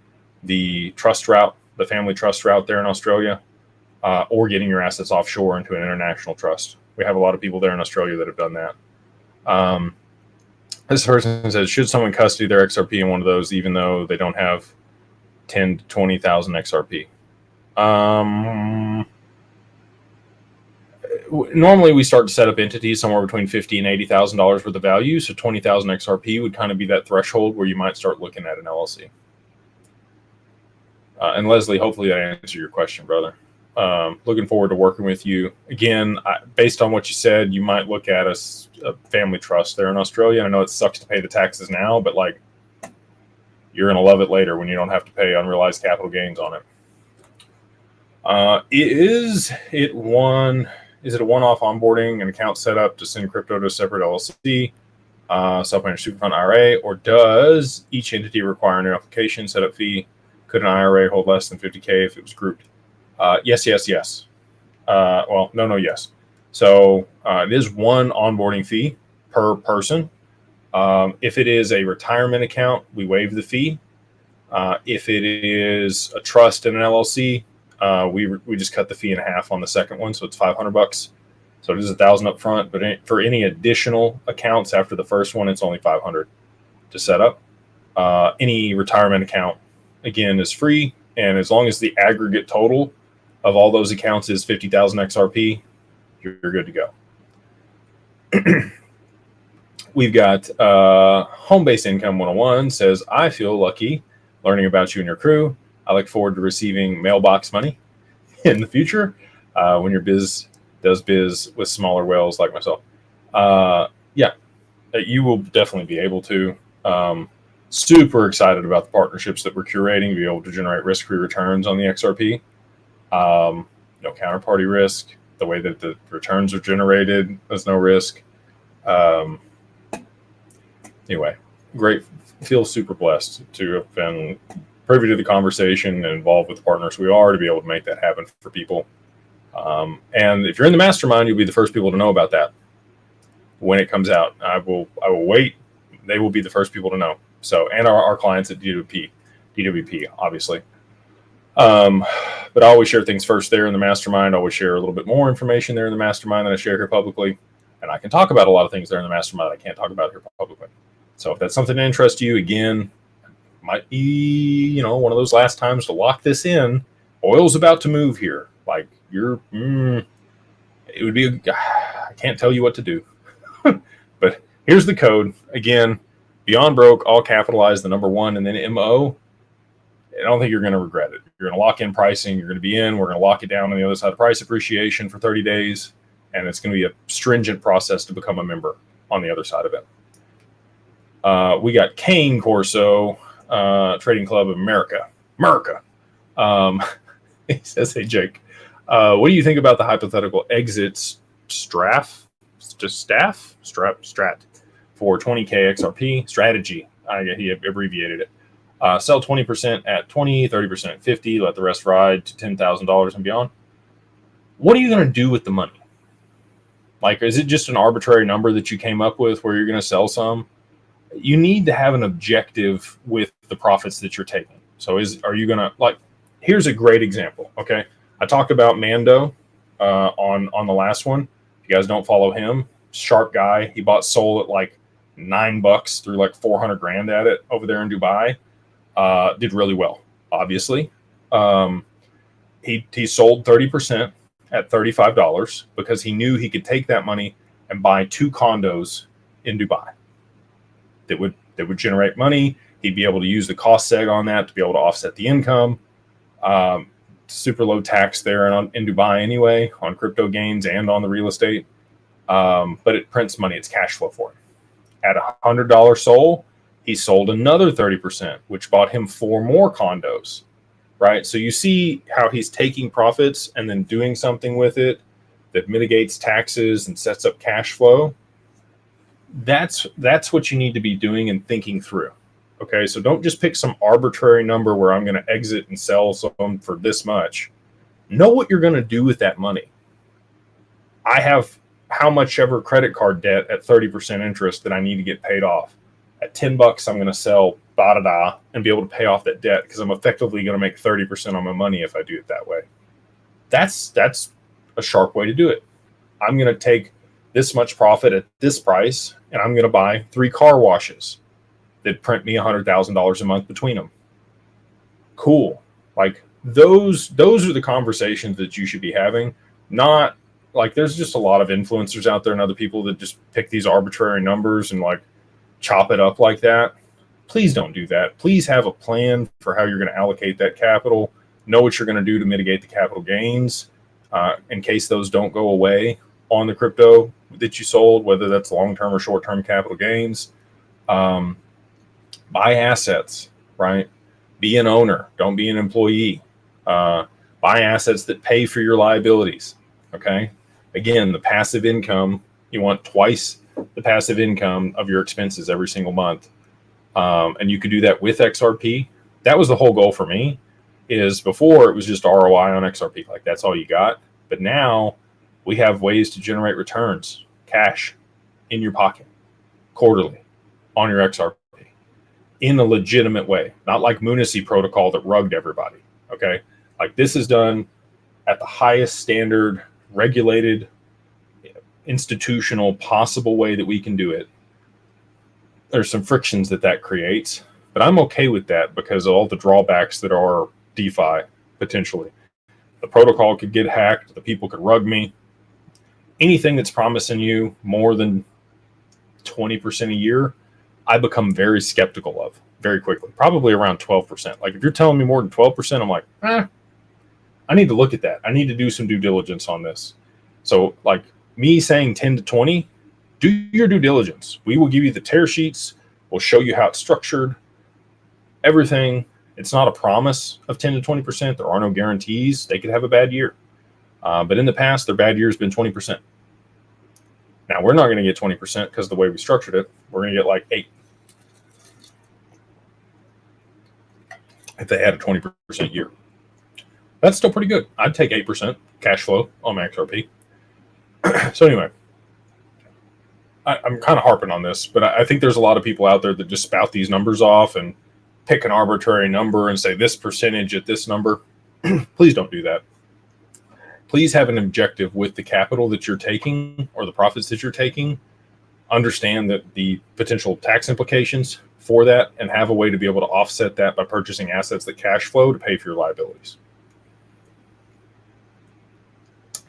the trust route, the family trust route there in Australia, or getting your assets offshore into an international trust. We have a lot of people there in Australia that have done that. This person says, should someone custody their XRP in one of those, even though they don't have 10 to 20,000 XRP? Normally we start to set up entities somewhere between $50,000 and $80,000 worth of value. So 20,000 XRP would kind of be that threshold where you might start looking at an LLC. And Leslie, hopefully that answered your question, brother. Looking forward to working with you. Again, based on what you said, you might look at a family trust there in Australia. I know it sucks to pay the taxes now, but like you're going to love it later when you don't have to pay unrealized capital gains on it. Is it a one-off onboarding, an account set up to send crypto to a separate LLC, self-managed super fund IRA, or does each entity require an application setup fee? Could an IRA hold less than 50K if it was grouped? Yes. No, yes. So it is one onboarding fee per person. If it is a retirement account, we waive the fee. If it is a trust and an LLC, we just cut the fee in half on the second one, so it's $500. So it is $1,000 up front, but for any additional accounts after the first one, it's only $500 to set up. Any retirement account, again, is free, and as long as the aggregate total of all those accounts is 50,000 XRP, you're good to go. We've got Home-Based Income 101 says, I feel lucky learning about you and your crew. I look forward to receiving mailbox money in the future when your biz does biz with smaller whales like myself. Yeah, you will definitely be able to. Super excited about the partnerships that we're curating, be able to generate risk-free returns on the XRP. No counterparty risk. The way that the returns are generated, there's no risk. Anyway, great. Feel super blessed to have been privy to the conversation and involved with the partners we are to be able to make that happen for people. And if you're in the mastermind, you'll be the first people to know about that when it comes out. I will wait they will be the first people to know. So, and our clients at DWP, obviously. But I always share things first there in the mastermind. I always share a little bit more information there in the mastermind than I share here publicly. And I can talk about a lot of things there in the mastermind I can't talk about here publicly. So if that's something that interests you, again, might be, one of those last times to lock this in. Oil's about to move here. Like it would be, I can't tell you what to do. But here's the code. Again, Beyond Broke, all capitalized, the number 1, and then MO. I don't think you're going to regret it. You're going to lock in pricing. You're going to be in. We're going to lock it down on the other side of price appreciation for 30 days. And it's going to be a stringent process to become a member on the other side of it. We got Kane Corso, Trading Club of America. He says, hey, Jake, what do you think about the hypothetical exits strat for 20K XRP strategy? He abbreviated it. Sell 20% at 20, 30% at 50, let the rest ride to $10,000 and beyond. What are you going to do with the money? Like, is it just an arbitrary number that you came up with where you're going to sell some? You need to have an objective with the profits that you're taking. So are you going to, like, here's a great example. Okay. I talked about Mando on the last one. If you guys don't follow him, sharp guy. He bought Sol at like $9, threw like 400 grand at it over there in Dubai. Did really well, obviously. He sold 30% at $35 because he knew he could take that money and buy 2 condos in Dubai that would generate money. He'd be able to use the cost seg on that to be able to offset the income. Super low tax there in Dubai anyway, on crypto gains and on the real estate. But it prints money. It's cash flow for him. At $100 Sol, he sold another 30%, which bought him 4 more condos, right? So you see how he's taking profits and then doing something with it that mitigates taxes and sets up cash flow. That's what you need to be doing and thinking through. Okay, so don't just pick some arbitrary number where I'm going to exit and sell some for this much. Know what you're going to do with that money. I have how much ever credit card debt at 30% interest that I need to get paid off. At $10, I'm going to sell and be able to pay off that debt because I'm effectively going to make 30% on my money if I do it that way. That's a sharp way to do it. I'm going to take this much profit at this price, and I'm going to buy 3 car washes that print me $100,000 a month between them. Cool. Like those are the conversations that you should be having. Not like there's just a lot of influencers out there and other people that just pick these arbitrary numbers and like chop it up like that. Please don't do that. Please have a plan for how you're going to allocate that capital. Know what you're going to do to mitigate the capital gains in case those don't go away on the crypto that you sold, whether that's long-term or short-term capital gains. Buy assets, right? Be an owner. Don't be an employee. Buy assets that pay for your liabilities, okay? Again, the passive income, you want twice the passive income of your expenses every single month. And you could do that with XRP. That was the whole goal for me, is before it was just ROI on XRP. Like that's all you got. But now we have ways to generate returns, cash in your pocket quarterly on your XRP in a legitimate way, not like Munisy protocol that rugged everybody. Okay. Like this is done at the highest standard, regulated, institutional possible way that we can do it. There's some frictions that creates, but I'm okay with that because of all the drawbacks that are DeFi potentially. The protocol could get hacked. The people could rug me. Anything that's promising you more than 20% a year, I become very skeptical of very quickly, probably around 12%. Like if you're telling me more than 12%, I'm like, I need to look at that. I need to do some due diligence on this. So like me saying 10 to 20, do your due diligence. We will give you the tear sheets. We'll show you how it's structured, everything. It's not a promise of 10 to 20%. There are no guarantees. They could have a bad year. But in the past, their bad year has been 20%. Now, we're not going to get 20% because of the way we structured it. We're going to get like 8. If they had a 20% year. That's still pretty good. I'd take 8% cash flow on my XRP. So anyway, I'm kind of harping on this, but I think there's a lot of people out there that just spout these numbers off and pick an arbitrary number and say this percentage at this number. Please don't do that. Please have an objective with the capital that you're taking or the profits that you're taking. Understand that the potential tax implications for that and have a way to be able to offset that by purchasing assets that cash flow to pay for your liabilities.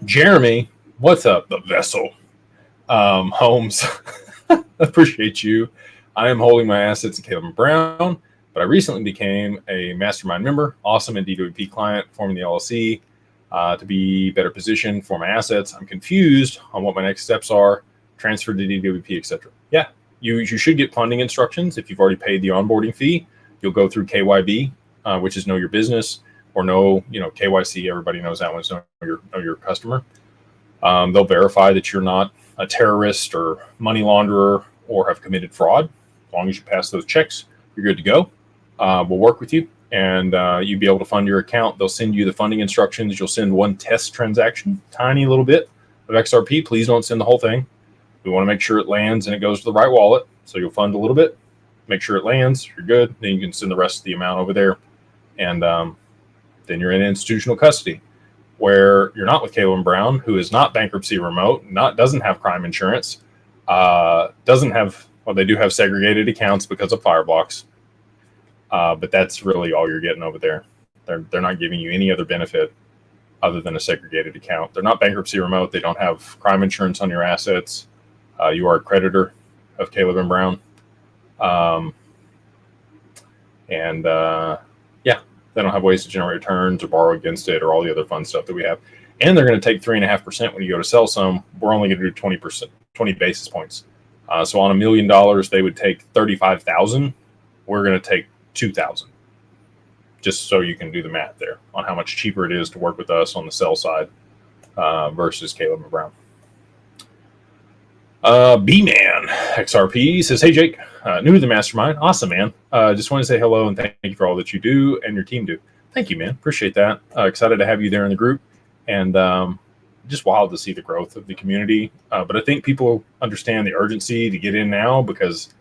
Jeremy, what's up, the vessel? Holmes, appreciate you. I am holding my assets at Caleb Brown, but I recently became a Mastermind member, awesome and DWP client, forming the LLC to be better positioned for my assets. I'm confused on what my next steps are, transfer to DWP, etc. Yeah, you should get funding instructions. If you've already paid the onboarding fee, you'll go through KYB, which is know your business, or KYC. Everybody knows that one is know your customer. They'll verify that you're not a terrorist or money launderer or have committed fraud. As long as you pass those checks, you're good to go. We'll work with you, and you'll be able to fund your account. They'll send you the funding instructions. You'll send one test transaction, tiny little bit of XRP. Please don't send the whole thing. We want to make sure it lands and it goes to the right wallet. So you'll fund a little bit, make sure it lands, you're good. Then you can send the rest of the amount over there. And then you're in institutional custody, where you're not with Caleb Brown, who is not bankruptcy remote, doesn't have crime insurance, doesn't have, well, they do have segregated accounts because of Fireblocks, but that's really all you're getting over there. They're not giving you any other benefit other than a segregated account. They're not bankruptcy remote. They don't have crime insurance on your assets. You are a creditor of Caleb and Brown. Yeah, they don't have ways to generate returns or borrow against it or all the other fun stuff that we have. And they're going to take 3.5% when you go to sell some. We're only going to do 20%, 20 basis points. So on $1 million, they would take 35,000. We're going to take 2,000. Just so you can do the math there on how much cheaper it is to work with us on the sell side versus Caleb and Brown. B-Man XRP says, hey, Jake, new to the Mastermind. Awesome, man. Just want to say hello and thank you for all that you do and your team do. Thank you, man. Appreciate that. Excited to have you there in the group, and just wild to see the growth of the community. But I think people understand the urgency to get in now, because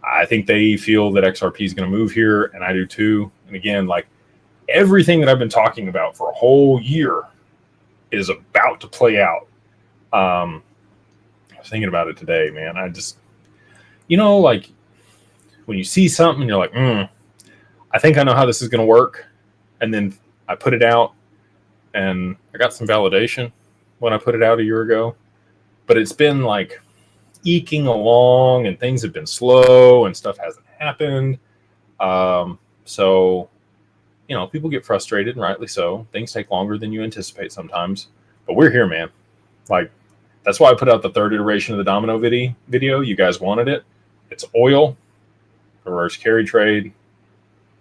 I think they feel that XRP is going to move here, and I do too. And again, like everything that I've been talking about for a whole year is about to play out. I was thinking about it today, man. I just, like when you see something, you're like, I think I know how this is going to work. And then I put it out, and I got some validation when I put it out a year ago. But it's been like eking along, and things have been slow, and stuff hasn't happened. So, people get frustrated, and rightly so. Things take longer than you anticipate sometimes. But we're here, man. Like, that's why I put out the third iteration of the domino video. You guys wanted it. It's oil, reverse carry trade,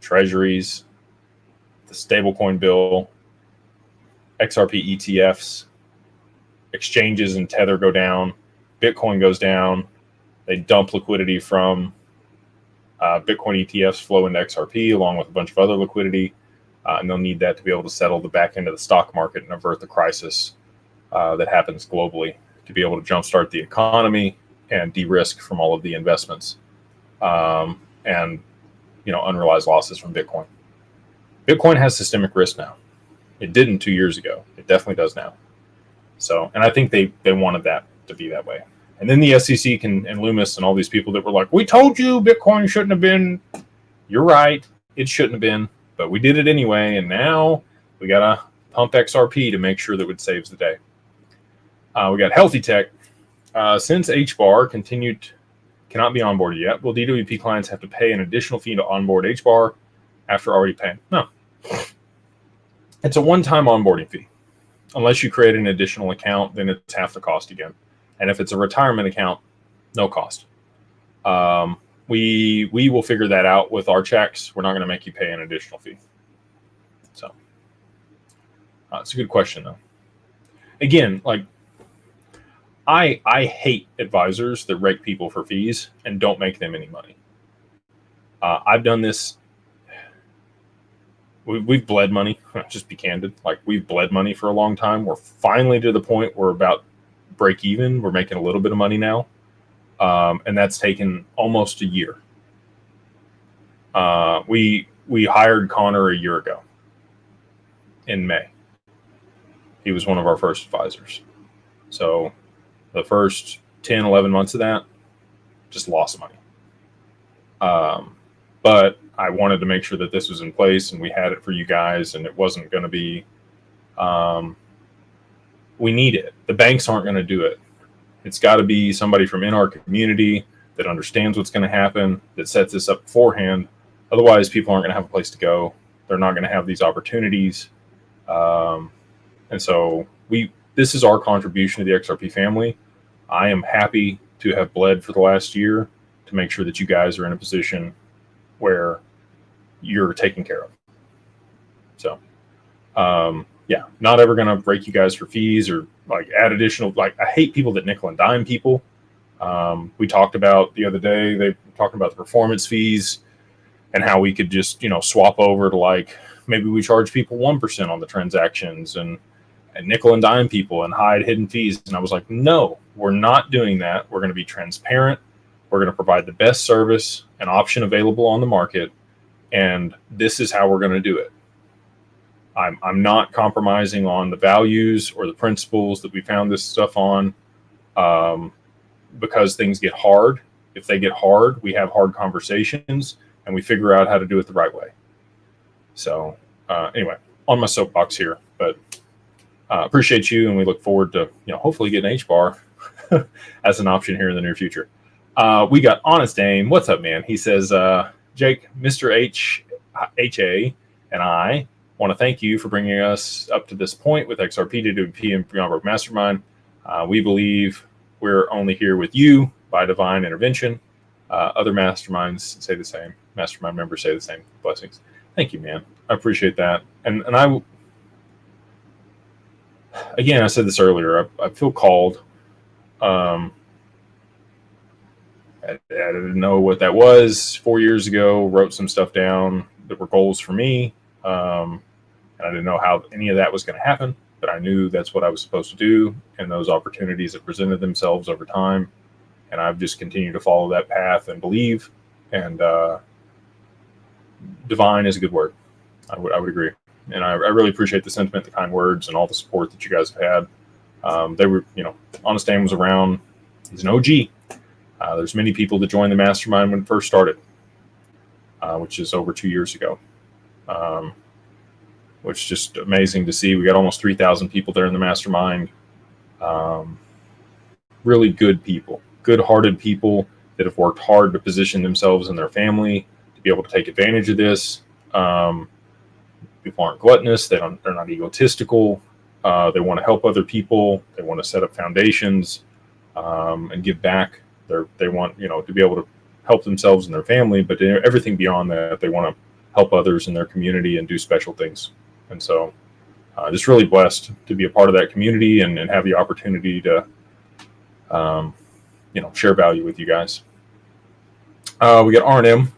treasuries, the stablecoin bill, XRP ETFs, exchanges and Tether go down, Bitcoin goes down. They dump liquidity from Bitcoin ETFs, flow into XRP along with a bunch of other liquidity, and they'll need that to be able to settle the back end of the stock market and avert the crisis that happens globally, to be able to jumpstart the economy and de-risk from all of the investments and unrealized losses from Bitcoin. Bitcoin has systemic risk now. It didn't 2 years ago. It definitely does now. So, and I think they wanted that to be that way. And then the SEC and Loomis and all these people that were like, we told you Bitcoin shouldn't have been. You're right. It shouldn't have been, but we did it anyway. And now we got to pump XRP to make sure that it saves the day. We got Healthy Tech. Since HBAR cannot be onboarded yet, will DWP clients have to pay an additional fee to onboard HBAR after already paying? No. It's a one-time onboarding fee. Unless you create an additional account, then it's half the cost again. And if it's a retirement account, no cost. We will figure that out with our checks. We're not going to make you pay an additional fee. So it's a good question, though. Again, like, I hate advisors that rake people for fees and don't make them any money. I've done this. We've bled money. Just be candid. Like, we've bled money for a long time. We're finally to the point where we're about break even. We're making a little bit of money now. And that's taken almost a year. We hired Connor a year ago in May. He was one of our first advisors. So the first 10, 11 months of that, just lost money. But I wanted to make sure that this was in place and we had it for you guys, and it wasn't going to be, we need it. The banks aren't going to do it. It's got to be somebody from in our community that understands what's going to happen, that sets this up beforehand. Otherwise, people aren't going to have a place to go. They're not going to have these opportunities. And so this is our contribution to the XRP family. I am happy to have bled for the last year to make sure that you guys are in a position where you're taken care of. So, yeah, not ever going to break you guys for fees or like add additional, like I hate people that nickel and dime people. We talked about the other day, they were talking about the performance fees and how we could just, swap over to like, maybe we charge people 1% on the transactions and nickel and dime people and hide hidden fees. And I was like, no, we're not doing that. We're going to be transparent. We're going to provide the best service and option available on the market. And this is how we're going to do it. I'm not compromising on the values or the principles that we found this stuff on, because things get hard. If they get hard, we have hard conversations and we figure out how to do it the right way. So anyway, on my soapbox here, but appreciate you, and we look forward to hopefully getting HBAR as an option here in the near future. We got Honest Aim. What's up, man? He says, Jake, Mr. HA, and I want to thank you for bringing us up to this point with XRP to do PM Beyond Mastermind. We believe we're only here with you by divine intervention. Other masterminds say the same. Mastermind members say the same. Blessings. Thank you, man. I appreciate that. And I, again, I said this earlier, I feel called. I didn't know what that was 4 years ago, wrote some stuff down that were goals for me. And I didn't know how any of that was going to happen, but I knew that's what I was supposed to do. And those opportunities that presented themselves over time. And I've just continued to follow that path and believe. And divine is a good word. I would agree. And I really appreciate the sentiment, the kind words, and all the support that you guys have had. They were, Honest Aim was around. He's an OG. There's many people that joined the mastermind when it first started, which is over 2 years ago, which is just amazing to see. We got almost 3,000 people there in the mastermind. Really good people, good-hearted people that have worked hard to position themselves and their family to be able to take advantage of this. People aren't gluttonous. They're not egotistical. They want to help other people. They want to set up foundations and give back. They want to be able to help themselves and their family, but everything beyond that, they want to help others in their community and do special things. And so, just really blessed to be a part of that community and have the opportunity to, share value with you guys. We got R&M.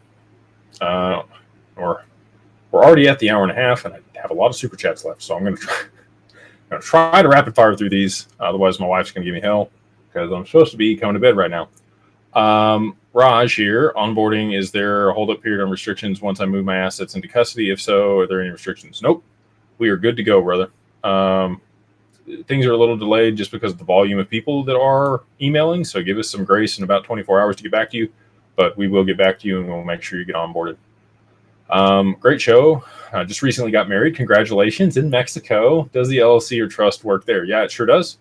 We're already at the hour and a half, and I have a lot of super chats left, so I'm going to try to rapid fire through these. Otherwise, my wife's going to give me hell because I'm supposed to be coming to bed right now. Raj here. Onboarding, is there a hold-up period on restrictions once I move my assets into custody? If so, are there any restrictions? Nope. We are good to go, brother. Things are a little delayed just because of the volume of people that are emailing, so give us some grace in about 24 hours to get back to you, but we will get back to you, and we'll make sure you get onboarded. Great show. I just recently got married. Congratulations in Mexico. Does the LLC or trust work there? Yeah, it sure does.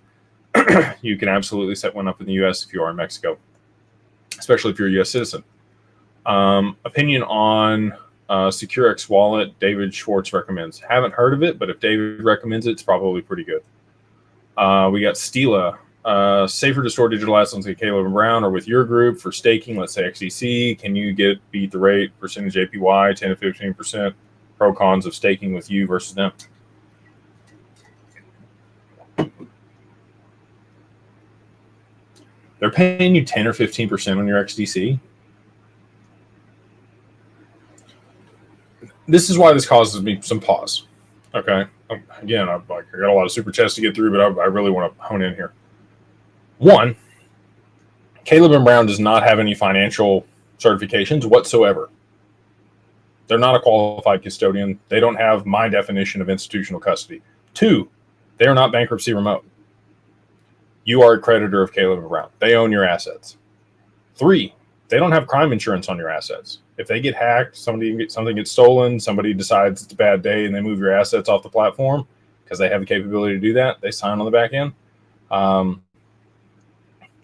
You can absolutely set one up in the U.S. if you are in Mexico, especially if you're a U.S. citizen. Opinion on SecureX Wallet, David Schwartz recommends. Haven't heard of it, but if David recommends it, it's probably pretty good. We got Stila. Safer to store digital assets like Caleb and Brown or with your group for staking, let's say XEC. Can you beat the rate percentage APY, 10 to 15%? Pro cons of staking with you versus them. They're paying you 10 or 15% on your XDC. This is why this causes me some pause. Okay. Again, I got a lot of super chats to get through, but I really want to hone in here. One, Caleb and Brown does not have any financial certifications whatsoever. They're not a qualified custodian. They don't have my definition of institutional custody. 2, they are not bankruptcy remote. You are a creditor of Caleb and Brown. They own your assets. 3, they don't have crime insurance on your assets. If they get hacked, something gets stolen, somebody decides it's a bad day and they move your assets off the platform because they have the capability to do that, they sign on the back end.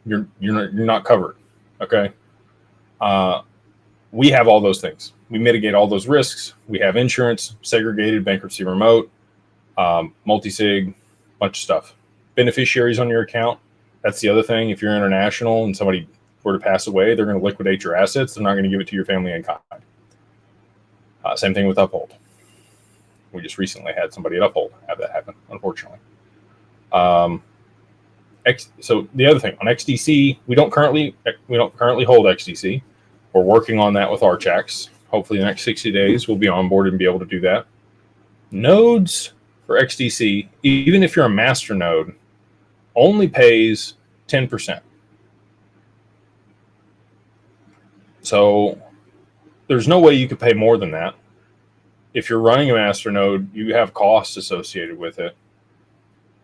You're not covered. Okay. We have all those things. We mitigate all those risks. We have insurance, segregated, bankruptcy remote, multi-sig, bunch of stuff. Beneficiaries on your account. That's the other thing. If you're international and somebody were to pass away, they're going to liquidate your assets. They're not going to give it to your family in kind. Same thing with Uphold. We just recently had somebody at Uphold have that happen, unfortunately. So the other thing on XDC, we don't currently hold XDC. We're working on that with Archax. Hopefully, the next 60 days we'll be onboarded and be able to do that. Nodes for XDC, even if you're a master node, only pays 10%. So there's no way you could pay more than that. If you're running a master node, you have costs associated with it.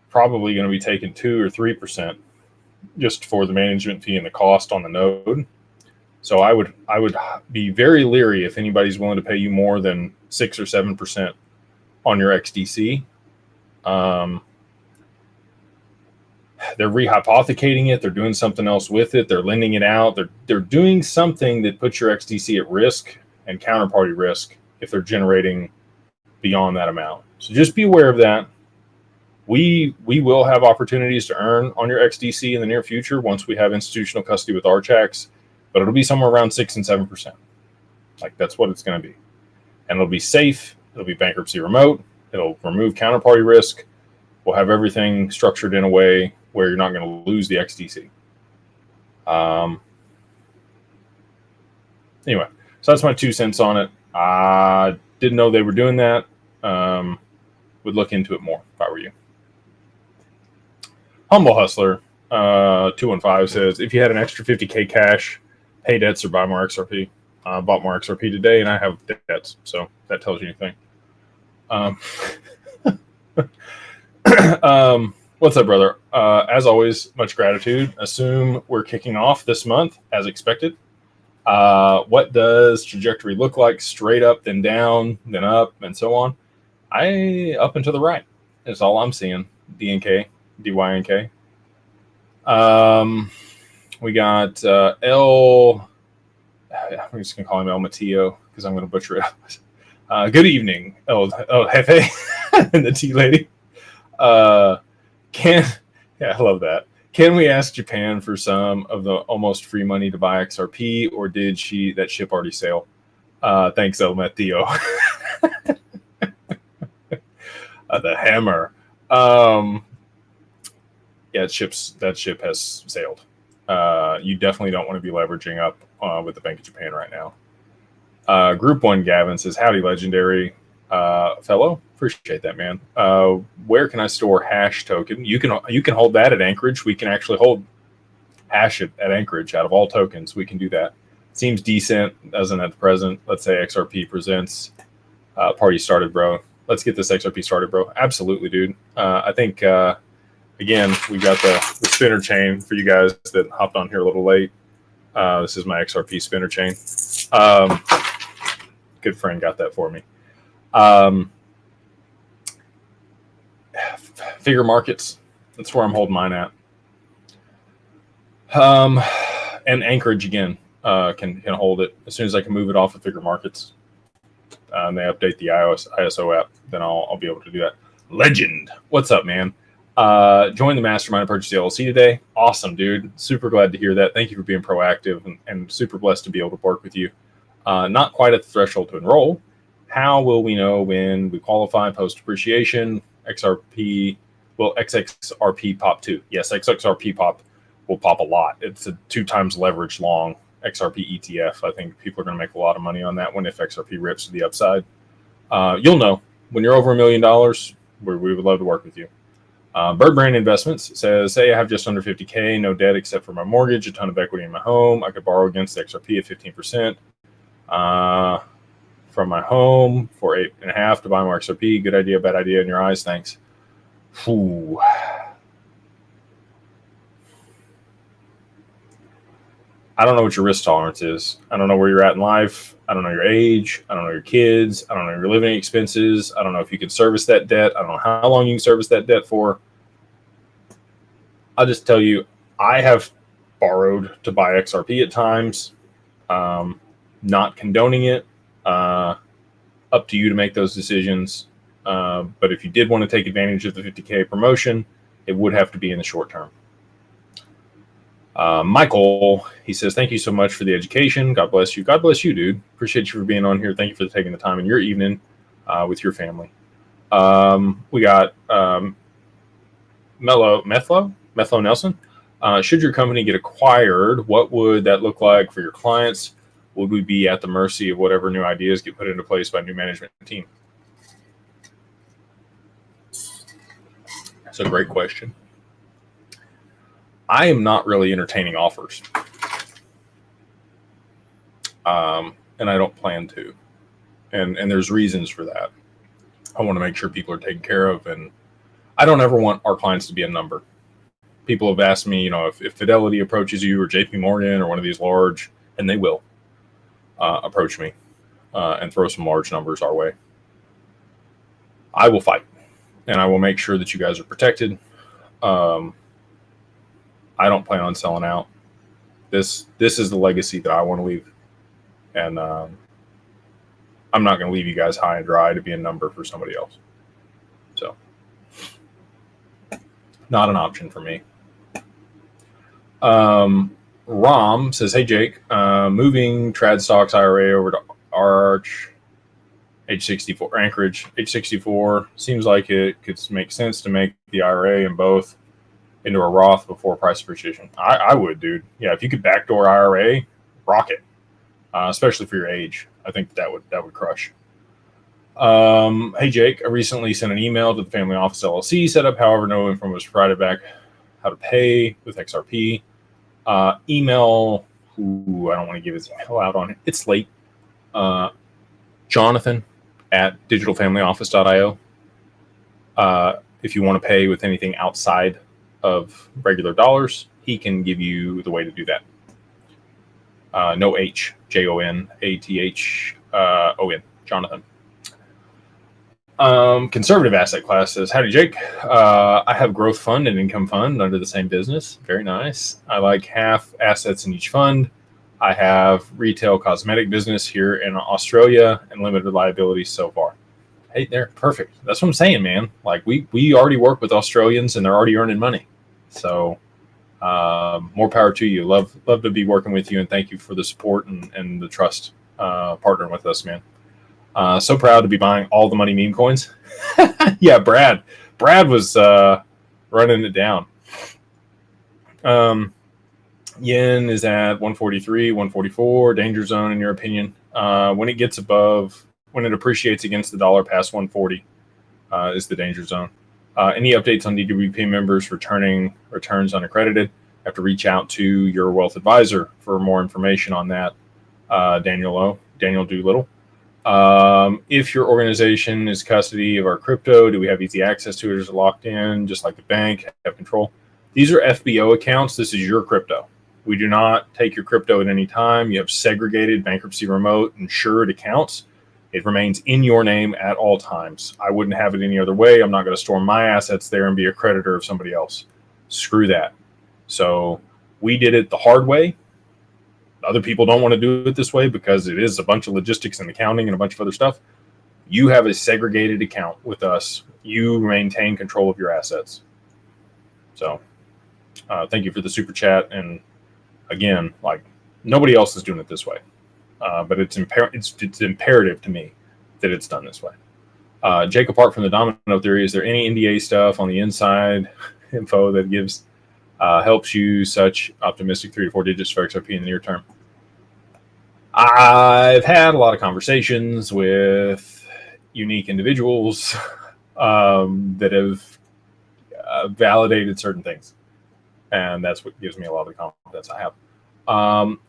Probably going to be taking 2 or 3% just for the management fee and the cost on the node. So I would be very leery if anybody's willing to pay you more than 6 or 7% on your XDC. They're rehypothecating it. They're doing something else with it. They're lending it out. They're doing something that puts your XDC at risk and counterparty risk if they're generating beyond that amount. So just be aware of that. We will have opportunities to earn on your XDC in the near future once we have institutional custody with Archax, but it'll be somewhere around 6 and 7%. Like that's what it's going to be. And it'll be safe. It'll be bankruptcy remote. It'll remove counterparty risk. We'll have everything structured in a way where you're not going to lose the XDC. Anyway, so that's my 2 cents on it. I didn't know they were doing that. Would look into it more if I were you. Humble Hustler 215 says, if you had an extra 50K cash, pay debts or buy more XRP. Bought more XRP today, and I have debts, so that tells you anything. What's up, brother? As always, much gratitude. Assume we're kicking off this month as expected. What does trajectory look like? Straight up, then down, then up, and so on. Up and to the right is all I'm seeing. DYNK. We got L. I'm just gonna call him El Matillo because I'm gonna butcher it. Good evening, El Jefe and the tea lady. I love that. Can we ask Japan for some of the almost free money to buy XRP, or did that ship already sail? Thanks, El Matillo. The hammer. That ship has sailed. You definitely don't want to be leveraging up with the Bank of Japan right now. Group 1 Gavin says, howdy, legendary fellow. Appreciate that, man. Where can I store hash token? You can hold that at Anchorage. We can actually hold hash at Anchorage out of all tokens. We can do that. Seems decent, doesn't at the present. Let's say XRP presents. Party started, bro. Let's get this XRP started, bro. Absolutely, dude. I think, again, we got the spinner chain for you guys that hopped on here a little late. This is my XRP spinner chain. Good friend got that for me. Figure markets. That's where I'm holding mine at. And Anchorage again can hold it as soon as I can move it off of Figure Markets. And they update the ISO app, then I'll be able to do that. Legend, what's up, man? Joined the Mastermind and purchased the LLC today. Awesome, dude. Super glad to hear that. Thank you for being proactive and super blessed to be able to work with you. Not quite at the threshold to enroll. How will we know when we qualify post depreciation? XRP pop 2. Yes, XRP pop will pop a lot. It's a 2 times leverage long XRP ETF. I think people are going to make a lot of money on that one if XRP rips to the upside. You'll know when you're over $1 million. We would love to work with you. Bird Brain Investments says, say I have just under 50K, no debt except for my mortgage, a ton of equity in my home. I could borrow against the XRP at 15% from my home for 8.5 to buy more XRP. Good idea, bad idea in your eyes? Thanks. Whew. I don't know what your risk tolerance is. I don't know where you're at in life. I don't know your age. I don't know your kids. I don't know your living expenses. I don't know if you can service that debt. I don't know how long you can service that debt for. I'll just tell you, I have borrowed to buy XRP at times, not condoning it. Up to you to make those decisions. But if you did want to take advantage of the 50K promotion, it would have to be in the short term. Michael, he says, thank you so much for the education. God bless you. God bless you, dude. Appreciate you for being on here. Thank you for taking the time in your evening with your family. We got Methlo Nelson. Should your company get acquired, what would that look like for your clients? Would we be at the mercy of whatever new ideas get put into place by new management team? That's a great question. I am not really entertaining offers. And I don't plan to. And there's reasons for that. I want to make sure people are taken care of. And I don't ever want our clients to be a number. People have asked me, if Fidelity approaches you or JP Morgan or one of these large, and they will approach me and throw some large numbers our way. I will fight. And I will make sure that you guys are protected. I don't plan on selling out. This is the legacy that I want to leave. And I'm not going to leave you guys high and dry to be a number for somebody else. So, not an option for me. Rom says, hey, Jake, moving Trad Stocks IRA over to Arch, age 64, Anchorage, age 64. Seems like it could make sense to make the IRA and both into a Roth before price appreciation. I would, dude. Yeah, if you could backdoor IRA, rock it. Especially for your age. I think that would crush. Hey, Jake, I recently sent an email to the family office LLC setup. However, no info was provided back how to pay with XRP. Email, I don't want to give his email out on it. It's late. Jonathan at digitalfamilyoffice.io. If you want to pay with anything outside of regular dollars, he can give you the way to do that. No H, JONATHON, Jonathan. Conservative asset class says, howdy, Jake. I have growth fund and income fund under the same business. Very nice. I like half assets in each fund. I have retail cosmetic business here in Australia and limited liability so far. Hey, they're perfect. That's what I'm saying, man. Like we already work with Australians and they're already earning money. So more power to you. Love to be working with you, and thank you for the support and the trust partnering with us, man. So proud to be buying all the money meme coins. Yeah, Brad was running it down. Yen is at 143, 144, danger zone in your opinion. When it appreciates against the dollar past 140 is the danger zone. Any updates on DWP members returning returns unaccredited? Have to reach out to your wealth advisor for more information on that. Daniel Doolittle. If your organization is custody of our crypto, do we have easy access to it? Is it locked in, just like the bank, have control? These are FBO accounts. This is your crypto. We do not take your crypto at any time. You have segregated bankruptcy remote insured accounts. It remains in your name at all times. I wouldn't have it any other way. I'm not going to store my assets there and be a creditor of somebody else. Screw that. So we did it the hard way. Other people don't want to do it this way because it is a bunch of logistics and accounting and a bunch of other stuff. You have a segregated account with us. You maintain control of your assets. So thank you for the super chat. And again, like nobody else is doing it this way. But it's imperative to me that it's done this way. Jake, apart from the domino theory, is there any NDA stuff on the inside info that helps you such optimistic 3 to 4 digits for XRP in the near term? I've had a lot of conversations with unique individuals that have validated certain things. And that's what gives me a lot of the confidence I have.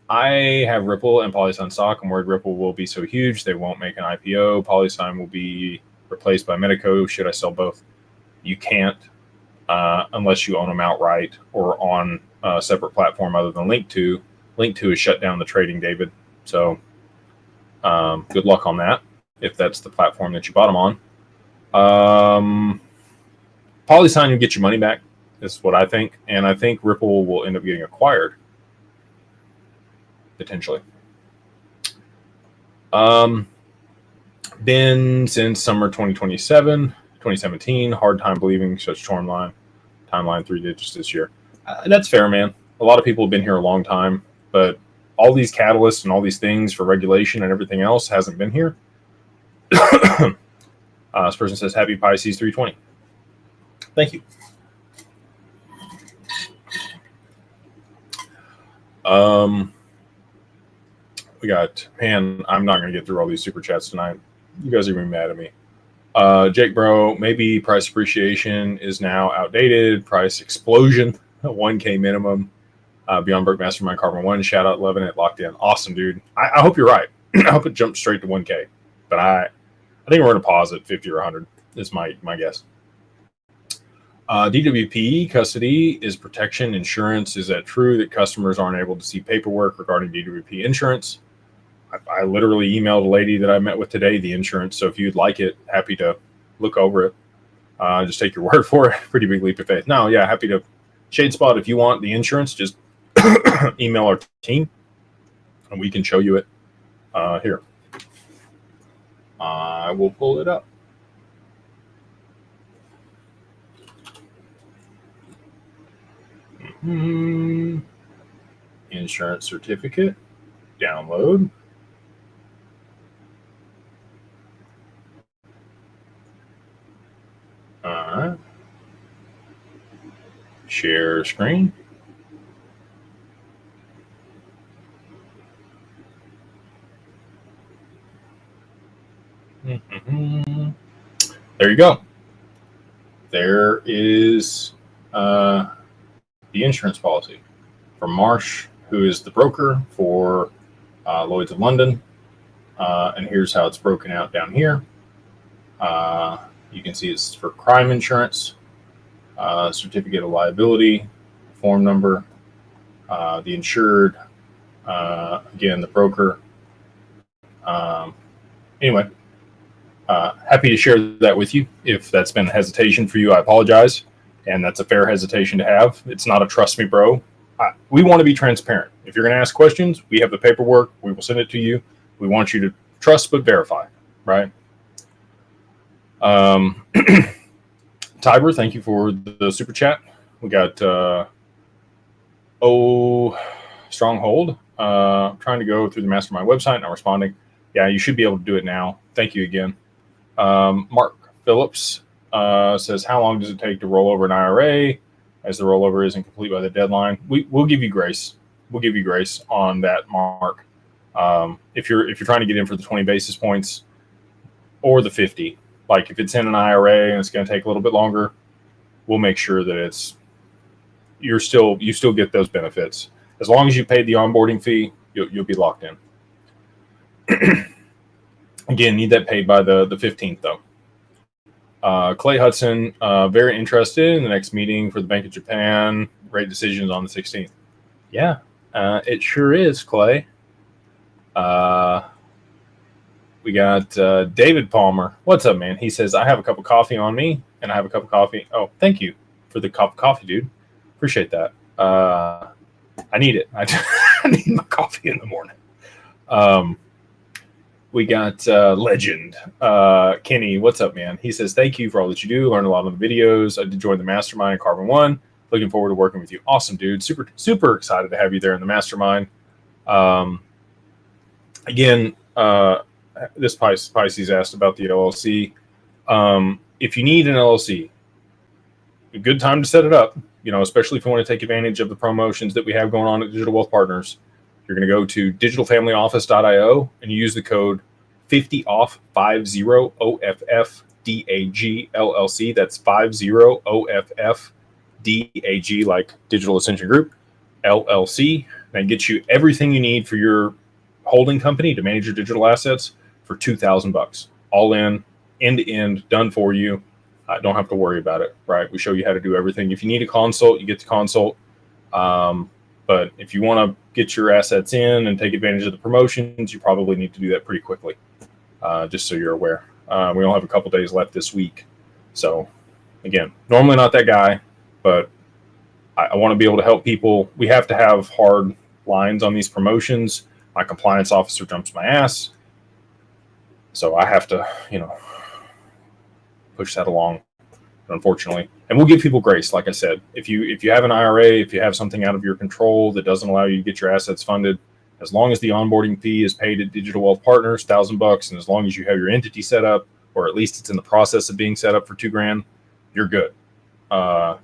I have Ripple and PolySign stock. I'm worried Ripple will be so huge they won't make an IPO. PolySign will be replaced by Medico. Should I sell both? You can't unless you own them outright or on a separate platform other than Link2. Link2 has shut down the trading, David. So good luck on that if that's the platform that you bought them on. PolySign, you'll get your money back. Is what I think. And I think Ripple will end up getting acquired. Potentially. Been since summer 2017. Hard time believing such timeline 3 digits this year. That's fair, man. A lot of people have been here a long time, but all these catalysts and all these things for regulation and everything else hasn't been here. This person says, happy Pisces 320. Thank you. We got, man, I'm not going to get through all these super chats tonight. You guys are going to be mad at me. Jake, bro, maybe price appreciation is now outdated. Price explosion, 1K minimum. Beyond Broke Mastermind Carbon 1, shout out, loving it, locked in. Awesome, dude. I hope you're right. I hope it jumps straight to 1K. But I think we're going to pause at 50 or 100 is my guess. DWP custody is protection insurance. Is that true that customers aren't able to see paperwork regarding DWP insurance? I literally emailed a lady that I met with today the insurance. So if you'd like it, happy to look over it. Just take your word for it. Pretty big leap of faith. No, yeah, happy to shade spot. If you want the insurance, just email our team and we can show you it here. I will pull it up. Insurance certificate, download. All right. Share screen. There you go. There is the insurance policy from Marsh, who is the broker for Lloyd's of London. And here's how it's broken out down here. You can see it's for crime insurance, certificate of liability, form number, the insured, again, the broker. Anyway, happy to share that with you. If that's been a hesitation for you, I apologize. And that's a fair hesitation to have. It's not a trust me, bro. We want to be transparent. If you're going to ask questions, we have the paperwork. We will send it to you. We want you to trust but verify, right? Tiber, thank you for the super chat. We got Stronghold. Trying to go through the Mastermind website, not responding. Yeah, you should be able to do it now. Thank you again. Mark Phillips says, how long does it take to roll over an IRA as the rollover isn't complete by the deadline? We'll give you grace. We'll give you grace on that, Mark. If you're trying to get in for the 20 basis points or the 50, like if it's in an IRA and it's going to take a little bit longer, we'll make sure that you still get those benefits. As long as you paid the onboarding fee, you'll be locked in. Again, need that paid by the 15th though. Clay Hudson, very interested in the next meeting for the Bank of Japan. Rate decisions on the 16th. Yeah, it sure is, Clay. We got David Palmer. What's up, man? He says, I have a cup of coffee on me, and I have a cup of coffee. Oh, thank you for the cup of coffee, dude. Appreciate that. I need it. I need my coffee in the morning. We got Legend. Kenny, what's up, man? He says, thank you for all that you do. Learned a lot on the videos. I did join the Mastermind Carbon 1. Looking forward to working with you. Awesome, dude. Super, super excited to have you there in the Mastermind. Again, this Pisces asked about the LLC. If you need an LLC, a good time to set it up, especially if you want to take advantage of the promotions that we have going on at Digital Wealth Partners. You're going to go to digitalfamilyoffice.io and you use the code 50OFF, 50 OFF DAG LLC. That's 50 OFF DAG, like Digital Ascension Group, LLC. That gets you everything you need for your holding company to manage your digital assets for $2,000, all in, end to end, done for you. Don't have to worry about it, right? We show you how to do everything. If you need a consult, you get the consult. But if you want to get your assets in and take advantage of the promotions, you probably need to do that pretty quickly, just so you're aware. We only have a couple days left this week. So again, normally not that guy, but I want to be able to help people. We have to have hard lines on these promotions. My compliance officer jumps my ass. So I have to, push that along, unfortunately. And we'll give people grace, like I said. If you have an IRA, if you have something out of your control that doesn't allow you to get your assets funded, as long as the onboarding fee is paid at Digital Wealth Partners, $1,000, and as long as you have your entity set up, or at least it's in the process of being set up for $2,000, you're good.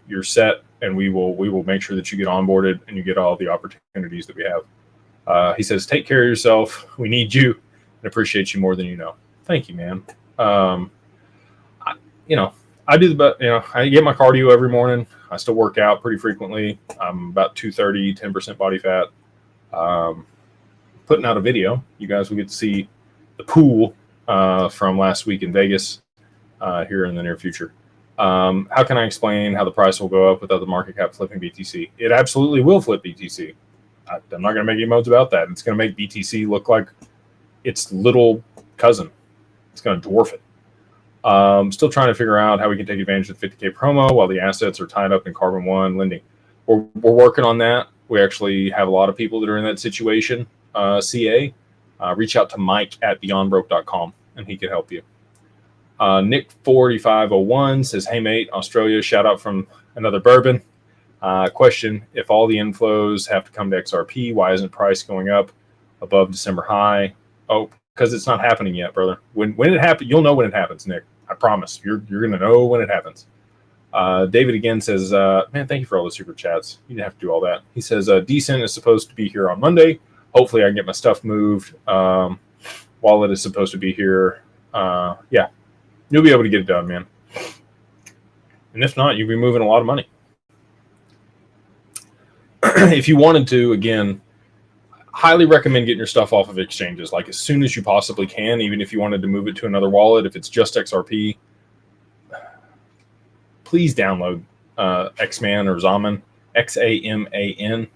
You're set, and we will make sure that you get onboarded and you get all the opportunities that we have. He says, take care of yourself. We need you and appreciate you more than you know. Thank you, man. I do I get my cardio every morning. I still work out pretty frequently. I'm about 230, 10% body fat. Putting out a video. You guys will get to see the pool from last week in Vegas here in the near future. How can I explain how the price will go up without the market cap flipping BTC? It absolutely will flip BTC. I'm not going to make any modes about that. It's going to make BTC look like its little cousin. It's going to dwarf it. Still trying to figure out how we can take advantage of the 50K promo while the assets are tied up in Carbon One lending. We're working on that. We actually have a lot of people that are in that situation. CA, reach out to Mike at beyondbroke.com and he can help you. Nick4501 says, hey mate, Australia, shout out from another bourbon. Question, if all the inflows have to come to XRP, why isn't price going up above December high? Oh, because it's not happening yet, brother. When it happens, you'll know when it happens, Nick. I promise. You're going to know when it happens. David again says, man, thank you for all the super chats. You didn't have to do all that. He says, Decent is supposed to be here on Monday. Hopefully I can get my stuff moved. Wallet is supposed to be here. Yeah, you'll be able to get it done, man. And if not, you'll be moving a lot of money. If you wanted to, again, highly recommend getting your stuff off of exchanges, like as soon as you possibly can, even if you wanted to move it to another wallet. If it's just XRP, please download Xman or Zaman, XAMAN,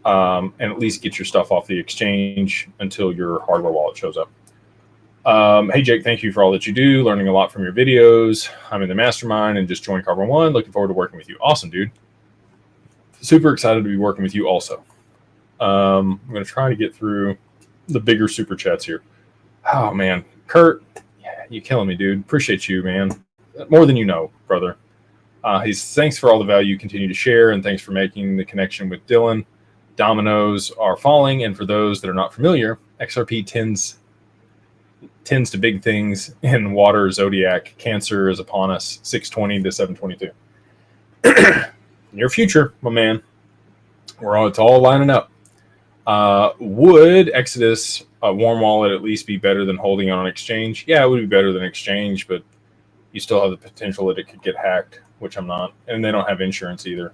and at least get your stuff off the exchange until your hardware wallet shows up. Hey, Jake, thank you for all that you do. Learning a lot from your videos. I'm in the Mastermind and just joined Carbon One. Looking forward to working with you. Awesome, dude. Super excited to be working with you also. I'm going to try to get through the bigger super chats here. Oh, man. Kurt, yeah, you're killing me, dude. Appreciate you, man. More than you know, brother. He's thanks for all the value you continue to share, and thanks for making the connection with Dylan. Dominoes are falling, and for those that are not familiar, XRP tends to big things in water zodiac. Cancer is upon us, 620 to 722. Near future, my man. It's all lining up. Would Exodus, a warm wallet, at least be better than holding on an exchange? Yeah, it would be better than exchange, but you still have the potential that it could get hacked, which I'm not. And they don't have insurance either.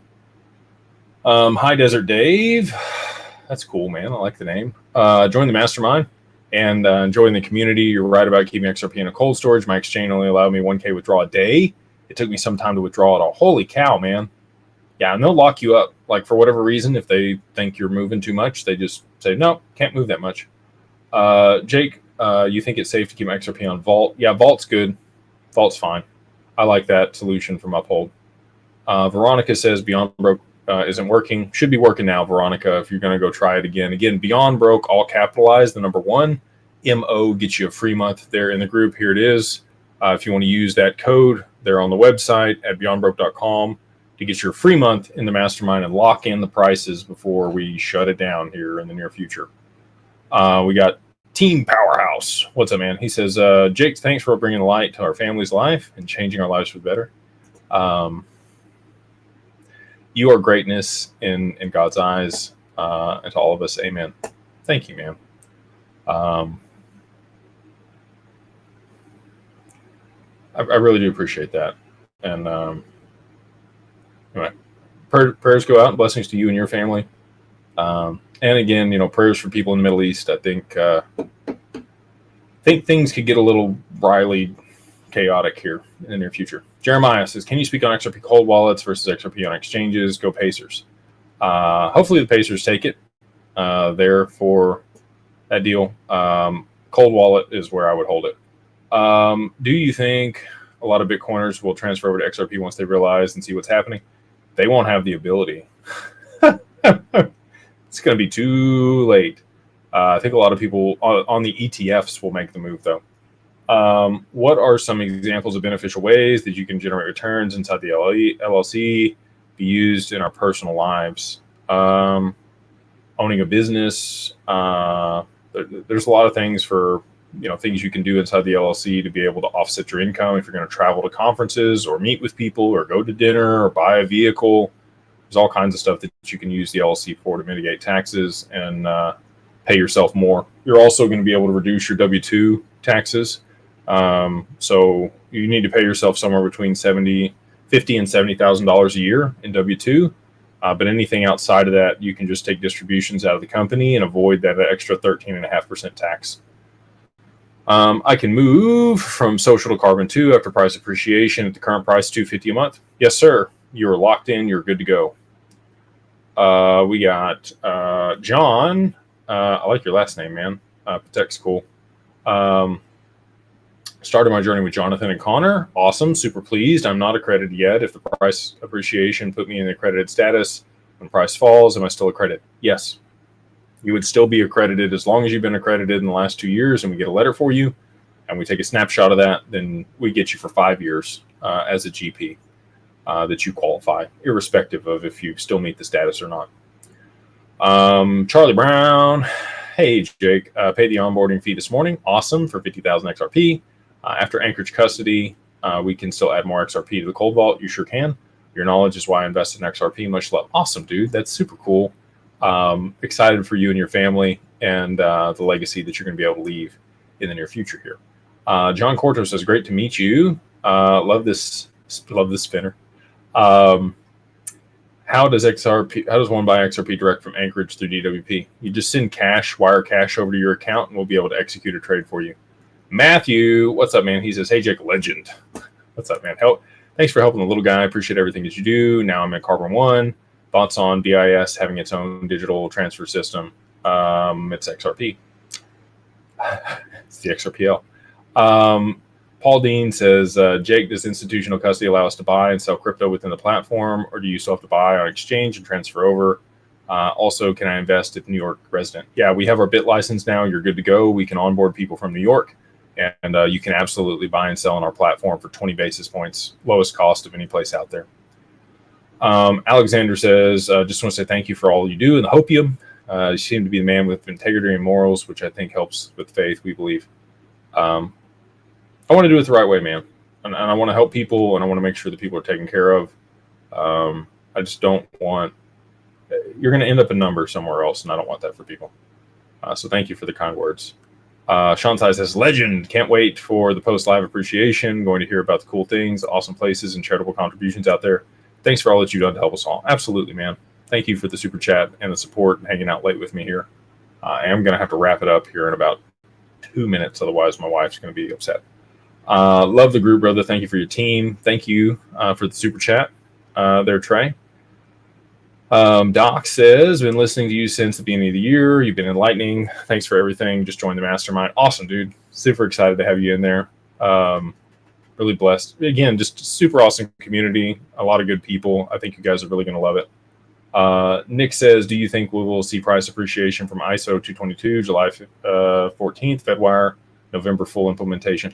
Hi, Desert Dave. That's cool, man. I like the name. Join the Mastermind and enjoying the community. You're right about keeping XRP in a cold storage. My exchange only allowed me 1K withdrawal a day. It took me some time to withdraw it all. Holy cow, man. Yeah, and they'll lock you up. Like, for whatever reason, if they think you're moving too much, they just say, no, can't move that much. Jake, you think it's safe to keep XRP on Vault? Yeah, Vault's good. Vault's fine. I like that solution from Uphold. Veronica says Beyond Broke isn't working. Should be working now, Veronica, if you're going to go try it again. Again, Beyond Broke, all capitalized, the number 1. MO gets you a free month there in the group. Here it is. If you want to use that code, they're on the website at beyondbroke.com. to get your free month in the Mastermind and lock in the prices before we shut it down here in the near future. We got Team Powerhouse. What's up, man? He says, Jake, thanks for bringing the light to our family's life and changing our lives for the better. You are greatness in God's eyes, and to all of us. Amen. Thank you, man. I really do appreciate that. And anyway, prayers go out and blessings to you and your family. And again, prayers for people in the Middle East. I think things could get a little wily, chaotic here in the near future. Jeremiah says, can you speak on XRP cold wallets versus XRP on exchanges? Go Pacers. Hopefully the Pacers take it there for that deal. Cold wallet is where I would hold it. Do you think a lot of Bitcoiners will transfer over to XRP once they realize and see what's happening? They won't have the ability. It's going to be too late. I think a lot of people on the ETFs will make the move, though. What are some examples of beneficial ways that you can generate returns inside the LLC, be used in our personal lives? Owning a business. There's a lot of things for things you can do inside the LLC to be able to offset your income if you're going to travel to conferences or meet with people or go to dinner or buy a vehicle. There's all kinds of stuff that you can use the LLC for to mitigate taxes and pay yourself more. You're also going to be able to reduce your W-2 taxes. So you need to pay yourself somewhere between $50,000 and $70,000 a year in W-2. But anything outside of that, you can just take distributions out of the company and avoid that extra 13.5% tax. I can move from social to carbon 2 after price appreciation at the current price, $250 a month. Yes, sir. You're locked in. You're good to go. We got John. I like your last name, man. Patek's cool. Started my journey with Jonathan and Connor. Awesome. Super pleased. I'm not accredited yet. If the price appreciation put me in the accredited status, when price falls, am I still accredited? Yes. You would still be accredited as long as you've been accredited in the last 2 years, and we get a letter for you, and we take a snapshot of that. Then we get you for 5 years as a GP that you qualify, irrespective of if you still meet the status or not. Charlie Brown. Hey, Jake. Paid the onboarding fee this morning. Awesome, for 50,000 XRP. After Anchorage custody, we can still add more XRP to the cold vault. You sure can. Your knowledge is why I invested in XRP. Much love. Awesome, dude. That's super cool. Excited for you and your family and the legacy that you're going to be able to leave in the near future here. John Corto says, great to meet you. Love this spinner. How does one buy XRP direct from Anchorage through DWP? You just send wire cash over to your account, and we'll be able to execute a trade for you. Matthew, what's up, man? He says, hey, Jake, legend. What's up, man? Thanks for helping the little guy. I appreciate everything that you do. Now I'm at Carbon One. Thoughts on BIS having its own digital transfer system? It's XRP. It's the XRPL. Paul Dean says, Jake, does institutional custody allow us to buy and sell crypto within the platform, or do you still have to buy on exchange and transfer over? Also, can I invest if New York resident? Yeah, we have our BIT license now. You're good to go. We can onboard people from New York, and you can absolutely buy and sell on our platform for 20 basis points, lowest cost of any place out there. Alexander says, just want to say thank you for all you do in the hopium. You seem to be the man with integrity and morals, which I think helps with faith, we believe. I want to do it the right way, man. And I want to help people, and I want to make sure that people are taken care of. I just don't want, you're going to end up a number somewhere else, and I don't want that for people. So thank you for the kind words. Sean Sai says, legend, can't wait for the post-live appreciation, going to hear about the cool things, awesome places, and charitable contributions out there. Thanks for all that you've done to help us all. Absolutely, man. Thank you for the super chat and the support and hanging out late with me here. I am going to have to wrap it up here in about 2 minutes. Otherwise, my wife's going to be upset. Love the group, brother. Thank you for your team. Thank you for the super chat there, Trey. Doc says, been listening to you since the beginning of the year. You've been enlightening. Thanks for everything. Just joined the mastermind. Awesome, dude. Super excited to have you in there. Really blessed. Again, just super awesome community. A lot of good people. I think you guys are really going to love it. Nick says, do you think we will see price appreciation from ISO 222, July 14th, Fedwire, November full implementation?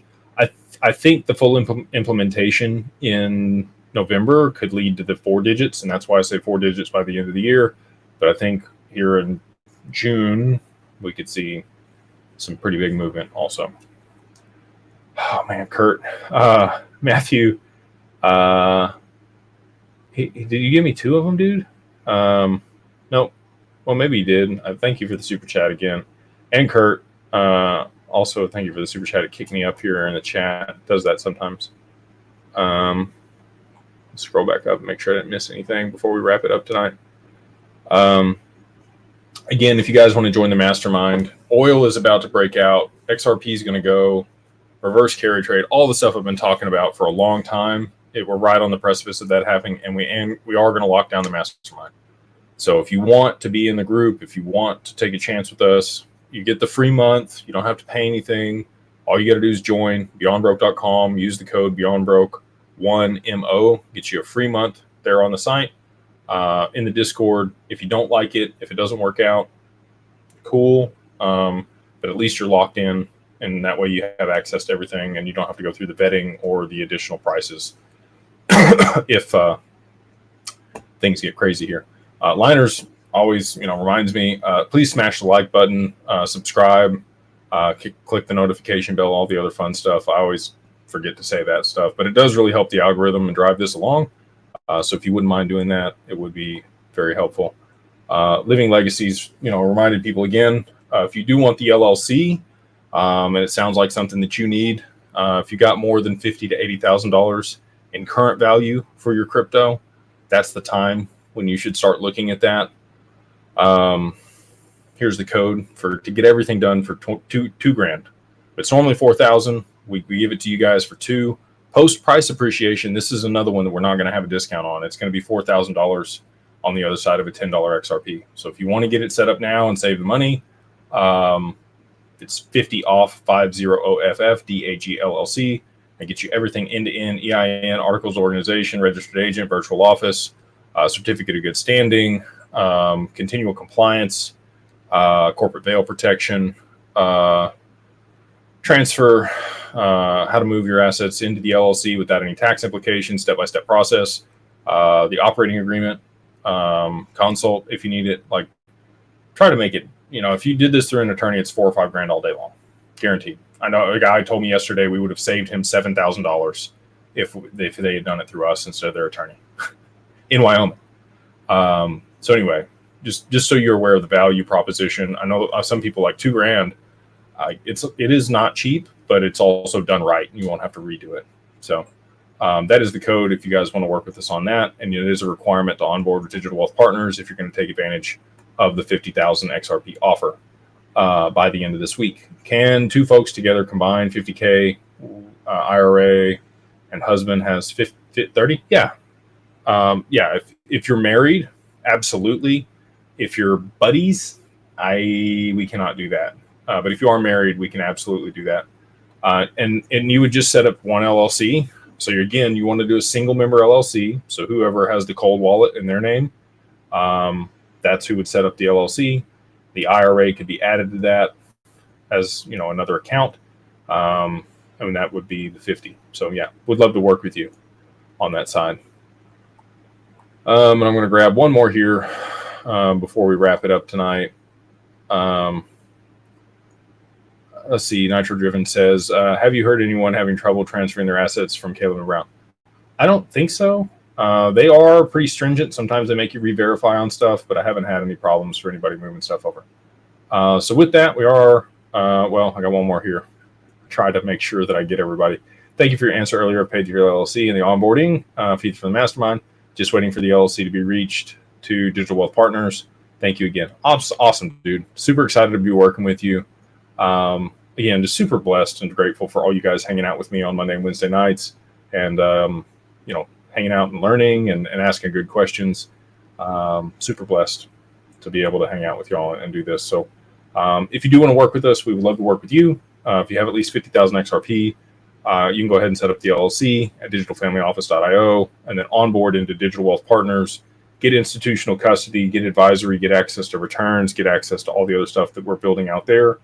I think the full implementation in November could lead to the 4 digits, and that's why I say 4 digits by the end of the year. But I think here in June, we could see some pretty big movement also. Oh, man, Kurt. Matthew, did you give me 2 of them, dude? Nope. Well, maybe you did. Thank you for the super chat again. And Kurt, also thank you for the super chat. It kicked me up here in the chat. It does that sometimes. scroll back up and make sure I didn't miss anything before we wrap it up tonight. Again, if you guys want to join the mastermind, oil is about to break out. XRP is going to go, reverse carry trade, all the stuff I've been talking about for a long time. We're right on the precipice of that happening, and we are going to lock down the mastermind. So if you want to be in the group, if you want to take a chance with us, you get the free month. You don't have to pay anything. All you got to do is join beyondbroke.com, use the code beyondbroke1MO, get you a free month there on the site. In the Discord, if you don't like it, if it doesn't work out, cool. But at least you're locked in, and that way you have access to everything, and you don't have to go through the vetting or the additional prices if things get crazy here. Liners always, reminds me, please smash the like button, subscribe, click the notification bell, all the other fun stuff. I always forget to say that stuff, but it does really help the algorithm and drive this along. So if you wouldn't mind doing that, it would be very helpful. Living Legacies, reminded people again, if you do want the LLC, and it sounds like something that you need, if you got more than $50,000 to $80,000 in current value for your crypto, that's the time when you should start looking at that. Here's the code to get everything done for $2,000. It's normally $4,000. We give it to you guys for $2,000. Post price appreciation, this is another one that we're not going to have a discount on. It's going to be $4,000 on the other side of a $10 XRP. So if you want to get it set up now and save the money, it's 50 off 50OFF DAG LLC, and get you everything end-to-end, EIN, articles of organization, registered agent, virtual office, certificate of good standing, continual compliance, corporate veil protection, transfer, how to move your assets into the LLC without any tax implications, step-by-step process, the operating agreement, consult if you need it. Like, try to make it, if you did this through an attorney, it's $4,000 or $5,000 all day long, guaranteed. I know a guy told me yesterday we would have saved him $7,000 if they had done it through us instead of their attorney in Wyoming. So anyway, just so you're aware of the value proposition. I know some people like $2,000. It is not cheap, but it's also done right, and you won't have to redo it. So that is the code if you guys want to work with us on that. And it is a requirement to onboard with Digital Wealth Partners if you're going to take advantage of the 50,000 XRP offer by the end of this week. Can two folks together combine 50K IRA and husband has 30? Yeah. If you're married, absolutely. If you're buddies, we cannot do that. But if you are married, we can absolutely do that. And you would just set up one LLC. So you want to do a single member LLC. So whoever has the cold wallet in their name, that's who would set up the LLC. The IRA could be added to that as another account. And that would be the 50. So yeah, would love to work with you on that side. And I'm going to grab one more here before we wrap it up tonight. Let's see. Nitro Driven says, have you heard anyone having trouble transferring their assets from Caleb and Brown? I don't think so. They are pretty stringent. Sometimes they make you re-verify on stuff, but I haven't had any problems for anybody moving stuff over. So with that, we are, I got one more here. Try to make sure that I get everybody. Thank you for your answer earlier. Paid your LLC and the onboarding feed for the mastermind. Just waiting for the LLC to be reached to Digital Wealth Partners. Thank you again. Awesome, dude. Super excited to be working with you. Again, just super blessed and grateful for all you guys hanging out with me on Monday and Wednesday nights, and hanging out and learning and asking good questions. Super blessed to be able to hang out with y'all and do this. So if you do want to work with us, we would love to work with you. If you have at least 50,000 XRP, you can go ahead and set up the LLC at digitalfamilyoffice.io and then onboard into Digital Wealth Partners, get institutional custody, get advisory, get access to returns, get access to all the other stuff that we're building out there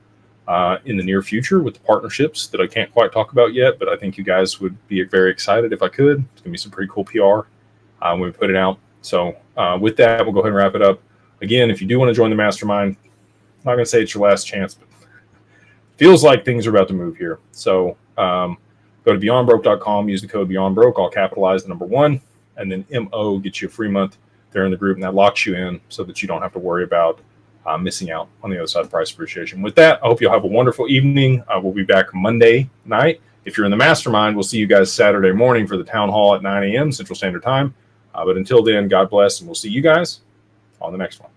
in the near future with the partnerships that I can't quite talk about yet, but I think you guys would be very excited if I could. It's going to be some pretty cool PR when we put it out. So with that, we'll go ahead and wrap it up. Again, if you do want to join the mastermind, I'm not going to say it's your last chance, but feels like things are about to move here. So go to beyondbroke.com, use the code beyondbroke, all capitalized, the number 1, and then MO gets you a free month there in the group, and that locks you in so that you don't have to worry about missing out on the other side of price appreciation. With that, I hope you'll have a wonderful evening. We'll be back Monday night, If you're in the mastermind, we'll see you guys Saturday morning for the town hall at 9 a.m. Central Standard Time. But until then, God bless, and we'll see you guys on the next one.